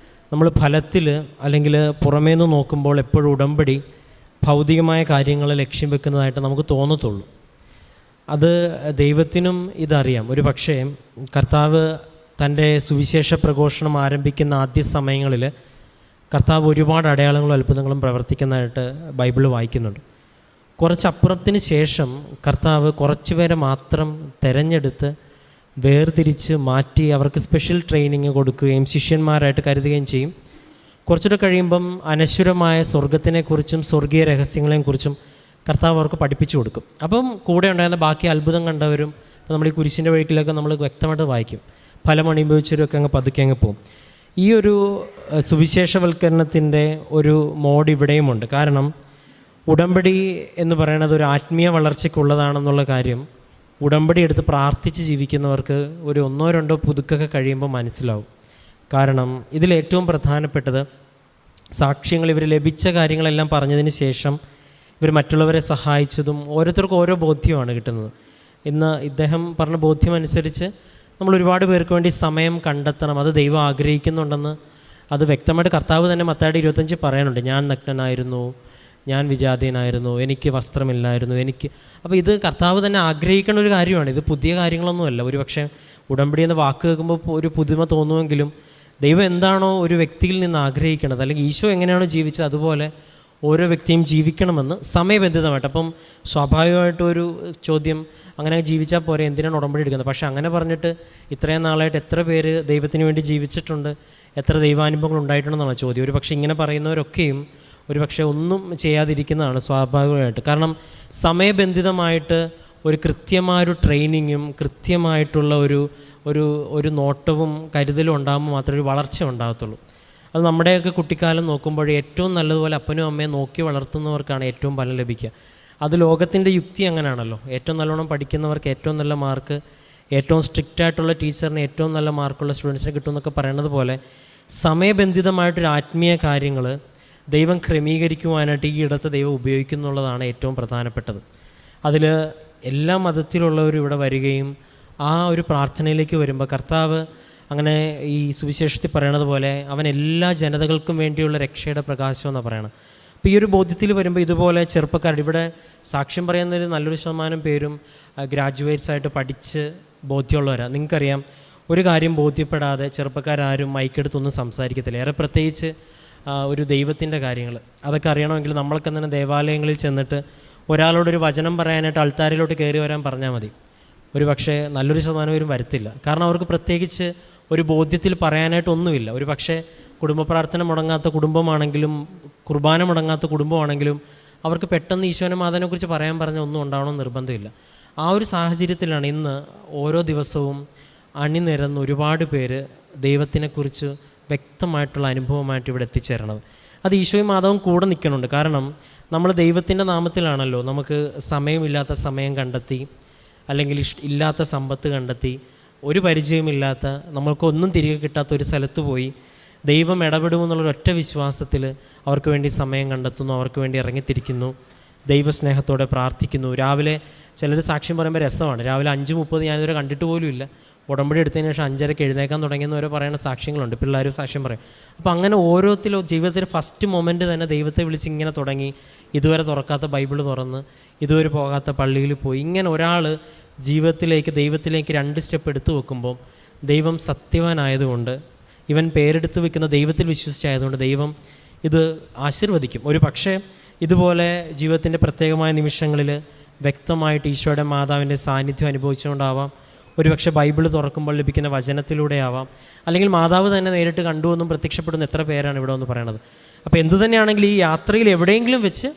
നമ്മൾ ഫലത്തിൽ അല്ലെങ്കിൽ പുറമേ നിന്ന് നോക്കുമ്പോൾ എപ്പോഴും ഉടമ്പടി ഭൗതികമായ കാര്യങ്ങളെ ലക്ഷ്യം വെക്കുന്നതായിട്ട് നമുക്ക് തോന്നത്തുള്ളൂ. അത് ദൈവത്തിനും ഇതറിയാം. ഒരു പക്ഷേ കർത്താവ് തൻ്റെ സുവിശേഷ പ്രഘോഷണം ആരംഭിക്കുന്ന ആദ്യ സമയങ്ങളിൽ കർത്താവ് ഒരുപാട് അടയാളങ്ങളും അത്ഭുതങ്ങളും പ്രവർത്തിക്കുന്നതായിട്ട് ബൈബിൾ വായിക്കുന്നുണ്ട്. കുറച്ചപ്പുറത്തിന് ശേഷം കർത്താവ് കുറച്ച് പേരെ മാത്രം തിരഞ്ഞെടുത്ത് വേർതിരിച്ച് മാറ്റി അവർക്ക് സ്പെഷ്യൽ ട്രെയിനിങ് കൊടുക്കുകയും ശിഷ്യന്മാരായിട്ട് കരുതുകയും ചെയ്യും. കുറച്ചുകൂടെ കഴിയുമ്പം അനശ്വരമായ സ്വർഗത്തിനെക്കുറിച്ചും സ്വർഗീയ രഹസ്യങ്ങളെക്കുറിച്ചും കർത്താവ് അവർക്ക് പഠിപ്പിച്ചു കൊടുക്കും. അപ്പം കൂടെ ഉണ്ടായിരുന്ന ബാക്കി അത്ഭുതം കണ്ടവരും ഇപ്പോൾ നമ്മൾ ഈ കുരിശിൻ്റെ വഴിക്കിലൊക്കെ നമ്മൾ വ്യക്തമായിട്ട് വായിക്കും. ഫലം അനുഭവിച്ചവരൊക്കെ അങ്ങ് പതുക്കെ അങ്ങ് പോകും. ഈ ഒരു സുവിശേഷവൽക്കരണത്തിൻ്റെ ഒരു മോഡ് ഇവിടെയുമുണ്ട്. കാരണം ഉടമ്പടി എന്ന് പറയുന്നത് ഒരു ആത്മീയ വളർച്ചയ്ക്കുള്ളതാണെന്നുള്ള കാര്യം ഉടമ്പടി എടുത്ത് പ്രാർത്ഥിച്ച് ജീവിക്കുന്നവർക്ക് ഒരു 1-2 പുതുക്കൊക്കെ കഴിയുമ്പോൾ മനസ്സിലാവും. കാരണം ഇതിലേറ്റവും പ്രധാനപ്പെട്ടത് സാക്ഷ്യങ്ങൾ ഇവർ ലഭിച്ച കാര്യങ്ങളെല്ലാം പറഞ്ഞതിന് ശേഷം ഇവർ മറ്റുള്ളവരെ സഹായിച്ചതും ഓരോരുത്തർക്കും ഓരോ ബോധ്യമാണ് കിട്ടുന്നത്. ഇന്ന് ഇദ്ദേഹം പറഞ്ഞ ബോധ്യം അനുസരിച്ച് നമ്മൾ ഒരുപാട് പേർക്ക് വേണ്ടി സമയം കണ്ടെത്തണം. അത് ദൈവം ആഗ്രഹിക്കുന്നുണ്ടെന്ന് അത് വ്യക്തമായിട്ട് കർത്താവ് തന്നെ മത്തായി 25 പറയാനുണ്ട്. ഞാൻ നഗ്നനായിരുന്നു, ഞാൻ വിജാതീയനായിരുന്നു, എനിക്ക് വസ്ത്രമില്ലായിരുന്നു, അപ്പോൾ ഇത് കർത്താവ് തന്നെ ആഗ്രഹിക്കുന്ന ഒരു കാര്യമാണ്. ഇത് പുതിയ കാര്യങ്ങളൊന്നുമല്ല. ഒരു പക്ഷേ ഉടമ്പടി എന്ന വാക്ക് കേൾക്കുമ്പോൾ ഒരു പുതുമ തോന്നുമെങ്കിലും ദൈവം എന്താണോ ഒരു വ്യക്തിയിൽ നിന്ന് ആഗ്രഹിക്കുന്നത്, അല്ലെങ്കിൽ ഈശോ എങ്ങനെയാണോ ജീവിച്ചത് അതുപോലെ ഓരോ വ്യക്തിയും ജീവിക്കണമെന്ന് സമയബന്ധിതമായിട്ട്. അപ്പം സ്വാഭാവികമായിട്ടൊരു ചോദ്യം, അങ്ങനെ ജീവിച്ചാൽ പോരെ, എന്തിനാണ് ഉടമ്പടി എടുക്കുന്നത്? പക്ഷേ അങ്ങനെ പറഞ്ഞിട്ട് ഇത്രയും നാളായിട്ട് എത്ര പേര് ദൈവത്തിന് വേണ്ടി ജീവിച്ചിട്ടുണ്ട്, എത്ര ദൈവാനുഭവങ്ങൾ ഉണ്ടായിട്ടുണ്ടെന്നാണ് ചോദ്യം. ഒരു പക്ഷേ ഇങ്ങനെ പറയുന്നവരൊക്കെയും ഒരു പക്ഷേ ഒന്നും ചെയ്യാതിരിക്കുന്നതാണ് സ്വാഭാവികമായിട്ട്. കാരണം സമയബന്ധിതമായിട്ട് ഒരു കൃത്യമായൊരു ട്രെയിനിങ്ങും കൃത്യമായിട്ടുള്ള ഒരു നോട്ടവും കരുതലും ഉണ്ടാകുമ്പോൾ മാത്രമേ ഒരു വളർച്ച ഉണ്ടാകത്തുള്ളൂ. അത് നമ്മുടെയൊക്കെ കുട്ടിക്കാലം നോക്കുമ്പോൾ ഏറ്റവും നല്ലതുപോലെ അപ്പനും അമ്മയും നോക്കി വളർത്തുന്നവർക്കാണ് ഏറ്റവും ഫലം ലഭിക്കുക. അത് ലോകത്തിൻ്റെ യുക്തി അങ്ങനെയാണല്ലോ. ഏറ്റവും നല്ലോണം പഠിക്കുന്നവർക്ക് ഏറ്റവും നല്ല മാർക്ക്, ഏറ്റവും സ്ട്രിക്റ്റായിട്ടുള്ള ടീച്ചറിന് ഏറ്റവും നല്ല മാർക്കുള്ള സ്റ്റുഡൻസിനെ കിട്ടുമെന്നൊക്കെ പറയുന്നത് പോലെ സമയബന്ധിതമായിട്ടൊരു ആത്മീയ കാര്യങ്ങൾ ദൈവം ക്രമീകരിക്കുവാനായിട്ട് ഈ ഇടത്ത് ദൈവം ഉപയോഗിക്കുന്നുള്ളതാണ് ഏറ്റവും പ്രധാനപ്പെട്ടത്. അതിൽ എല്ലാ മതത്തിലുള്ളവരും ഇവിടെ വരികയും ആ ഒരു പ്രാർത്ഥനയിലേക്ക് വരുമ്പോൾ കർത്താവ് അങ്ങനെ ഈ സുവിശേഷത്തിൽ പറയണത് പോലെ അവൻ എല്ലാ ജനതകൾക്കും വേണ്ടിയുള്ള രക്ഷയുടെ പ്രകാശം എന്നാണ് പറയണം. അപ്പോൾ ഈ ഒരു ബോധ്യത്തിൽ വരുമ്പോൾ ഇതുപോലെ ചെറുപ്പക്കാരുടെ ഇവിടെ സാക്ഷ്യം പറയുന്നതിൽ നല്ലൊരു ശതമാനം പേരും ഗ്രാജുവേറ്റ്സായിട്ട് പഠിച്ച് ബോധ്യമുള്ളവരാണ്. നിങ്ങൾക്കറിയാം, ഒരു കാര്യം ബോധ്യപ്പെടാതെ ചെറുപ്പക്കാരും മൈക്കെടുത്തൊന്നും സംസാരിക്കത്തില്ല. ഏറെ പ്രത്യേകിച്ച് ഒരു ദൈവത്തിൻ്റെ കാര്യങ്ങൾ അതൊക്കെ അറിയണമെങ്കിൽ നമ്മൾക്ക് തന്നെ ദേവാലയങ്ങളിൽ ചെന്നിട്ട് ഒരാളോടൊരു വചനം പറയാനായിട്ട് അൾത്താരിലോട്ട് കയറി വരാൻ പറഞ്ഞാൽ മതി. ഒരു പക്ഷേ നല്ലൊരു ശതമാനം പേരും വരത്തില്ല. കാരണം അവർക്ക് പ്രത്യേകിച്ച് ഒരു ബോധ്യത്തിൽ പറയാനായിട്ടൊന്നുമില്ല. ഒരു പക്ഷേ കുടുംബ പ്രാർത്ഥന മുടങ്ങാത്ത കുടുംബമാണെങ്കിലും കുർബാന മുടങ്ങാത്ത കുടുംബമാണെങ്കിലും അവർക്ക് പെട്ടെന്ന് ഈശോനെ മാതാവിനെക്കുറിച്ച് പറയാൻ പറഞ്ഞാൽ ഒന്നും ഉണ്ടാവണമെന്ന് നിർബന്ധമില്ല. ആ ഒരു സാഹചര്യത്തിലാണ് ഇന്ന് ഓരോ ദിവസവും അണിനിരന്ന് ഒരുപാട് പേര് ദൈവത്തിനെക്കുറിച്ച് വ്യക്തമായിട്ടുള്ള അനുഭവമായിട്ട് ഇവിടെ എത്തിച്ചേരണത്. അത് ഈശോയും മാതാവും കൂടെ നിൽക്കണുണ്ട്. കാരണം നമ്മൾ ദൈവത്തിൻ്റെ നാമത്തിലാണല്ലോ നമുക്ക് സമയമില്ലാത്ത സമയം കണ്ടെത്തി, അല്ലെങ്കിൽ ഇല്ലാത്ത സമ്പത്ത് കണ്ടെത്തി, ഒരു പരിചയമില്ലാത്ത നമ്മൾക്കൊന്നും തിരികെ കിട്ടാത്ത ഒരു സ്ഥലത്ത് പോയി ദൈവം ഇടപെടുമെന്നുള്ളൊരൊറ്റ വിശ്വാസത്തിൽ അവർക്ക് വേണ്ടി സമയം കണ്ടെത്തുന്നു, അവർക്ക് വേണ്ടി ഇറങ്ങിത്തിരിക്കുന്നു, ദൈവസ്നേഹത്തോടെ പ്രാർത്ഥിക്കുന്നു. രാവിലെ ചിലർ സാക്ഷ്യം പറയുമ്പോൾ രസമാണ്. രാവിലെ 5:30 ഞാനിതുവരെ കണ്ടിട്ട് പോലും ഇല്ല. ഉടമ്പടി എടുത്തതിന് ശേഷം 5:30 എഴുന്നേക്കാൻ തുടങ്ങിയെന്നവരെ പറയുന്ന സാക്ഷ്യങ്ങളുണ്ട്. പിള്ളേർ സാക്ഷ്യം പറയും. അപ്പോൾ അങ്ങനെ ഓരോരുത്തരും ജീവിതത്തിൽ ഫസ്റ്റ് മൊമെൻറ്റ് തന്നെ ദൈവത്തെ വിളിച്ച് ഇങ്ങനെ തുടങ്ങി, ഇതുവരെ തുറക്കാത്ത ബൈബിൾ തുറന്ന്, ഇതുവരെ പോകാത്ത പള്ളിയിൽ പോയി, ഇങ്ങനെ ഒരാൾ ദൈവത്തിലേക്ക് 2 സ്റ്റെപ്പ് എടുത്തു വെക്കുമ്പോൾ ദൈവം സത്യവാനായതുകൊണ്ട് ഇവൻ പേരെടുത്ത് വെക്കുന്ന ദൈവത്തിൽ വിശ്വസിച്ചായതുകൊണ്ട് ദൈവം ഇത് ആശീർവദിക്കും. ഒരു പക്ഷേ ഇതുപോലെ ജീവിതത്തിൻ്റെ പ്രത്യേകമായ നിമിഷങ്ങളിൽ വ്യക്തമായിട്ട് ഈശോയുടെ മാതാവിൻ്റെ സാന്നിധ്യം അനുഭവിച്ചുകൊണ്ടാവാം, ഒരുപക്ഷെ ബൈബിൾ തുറക്കുമ്പോൾ ലഭിക്കുന്ന വചനത്തിലൂടെ ആവാം, അല്ലെങ്കിൽ മാതാവ് തന്നെ നേരിട്ട് കണ്ടുവെന്നും പ്രത്യക്ഷപ്പെടുന്ന എത്ര പേരാണ് ഇവിടെ ഒന്ന് പറയണത്. അപ്പോൾ എന്തു തന്നെയാണെങ്കിൽ ഈ യാത്രയിൽ എവിടെയെങ്കിലും വെച്ച്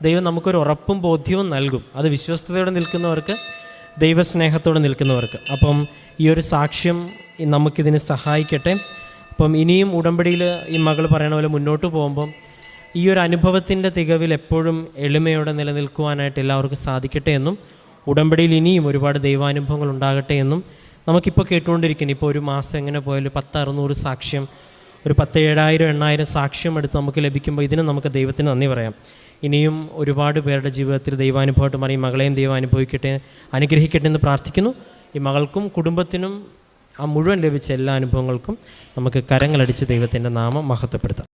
ദൈവം നമുക്കൊരു ഉറപ്പും ബോധ്യവും നൽകും. അത് വിശ്വസ്തയോടെ നിൽക്കുന്നവർക്ക്, ദൈവസ്നേഹത്തോടെ നിൽക്കുന്നവർക്ക്. അപ്പം ഈ ഒരു സാക്ഷ്യം നമുക്കിതിന് സഹായിക്കട്ടെ. അപ്പം ഇനിയും ഉടമ്പടിയിൽ ഈ മകൾ പറയണ പോലെ മുന്നോട്ട് പോകുമ്പം ഈ ഒരു അനുഭവത്തിൻ്റെ തികവിൽ എപ്പോഴും എളിമയോടെ നിലനിൽക്കുവാനായിട്ട് എല്ലാവർക്കും സാധിക്കട്ടെ എന്നും, ഉടമ്പടിയിൽ ഇനിയും ഒരുപാട് ദൈവാനുഭവങ്ങൾ ഉണ്ടാകട്ടെ എന്നും നമുക്കിപ്പോൾ കേട്ടുകൊണ്ടിരിക്കുന്നു. ഇപ്പോൾ ഒരു മാസം എങ്ങനെ പോയാലും 10-600 സാക്ഷ്യം, ഒരു 10,000-8,000 സാക്ഷ്യം എടുത്ത് നമുക്ക് ലഭിക്കുമ്പോൾ ഇതിന് നമുക്ക് ദൈവത്തിന് നന്ദി പറയാം. ഇനിയും ഒരുപാട് പേരുടെ ജീവിതത്തിൽ ദൈവാനുഭവമായിട്ട് മാറി ഈ മകളെയും ദൈവം അനുഗ്രഹിക്കട്ടെ എന്ന് പ്രാർത്ഥിക്കുന്നു. ഈ മകൾക്കും കുടുംബത്തിനും ആ മുഴുവൻ ലഭിച്ച എല്ലാ അനുഭവങ്ങൾക്കും നമുക്ക് കരങ്ങളടിച്ച് ദൈവത്തിൻ്റെ നാമം മഹത്വപ്പെടുത്താം.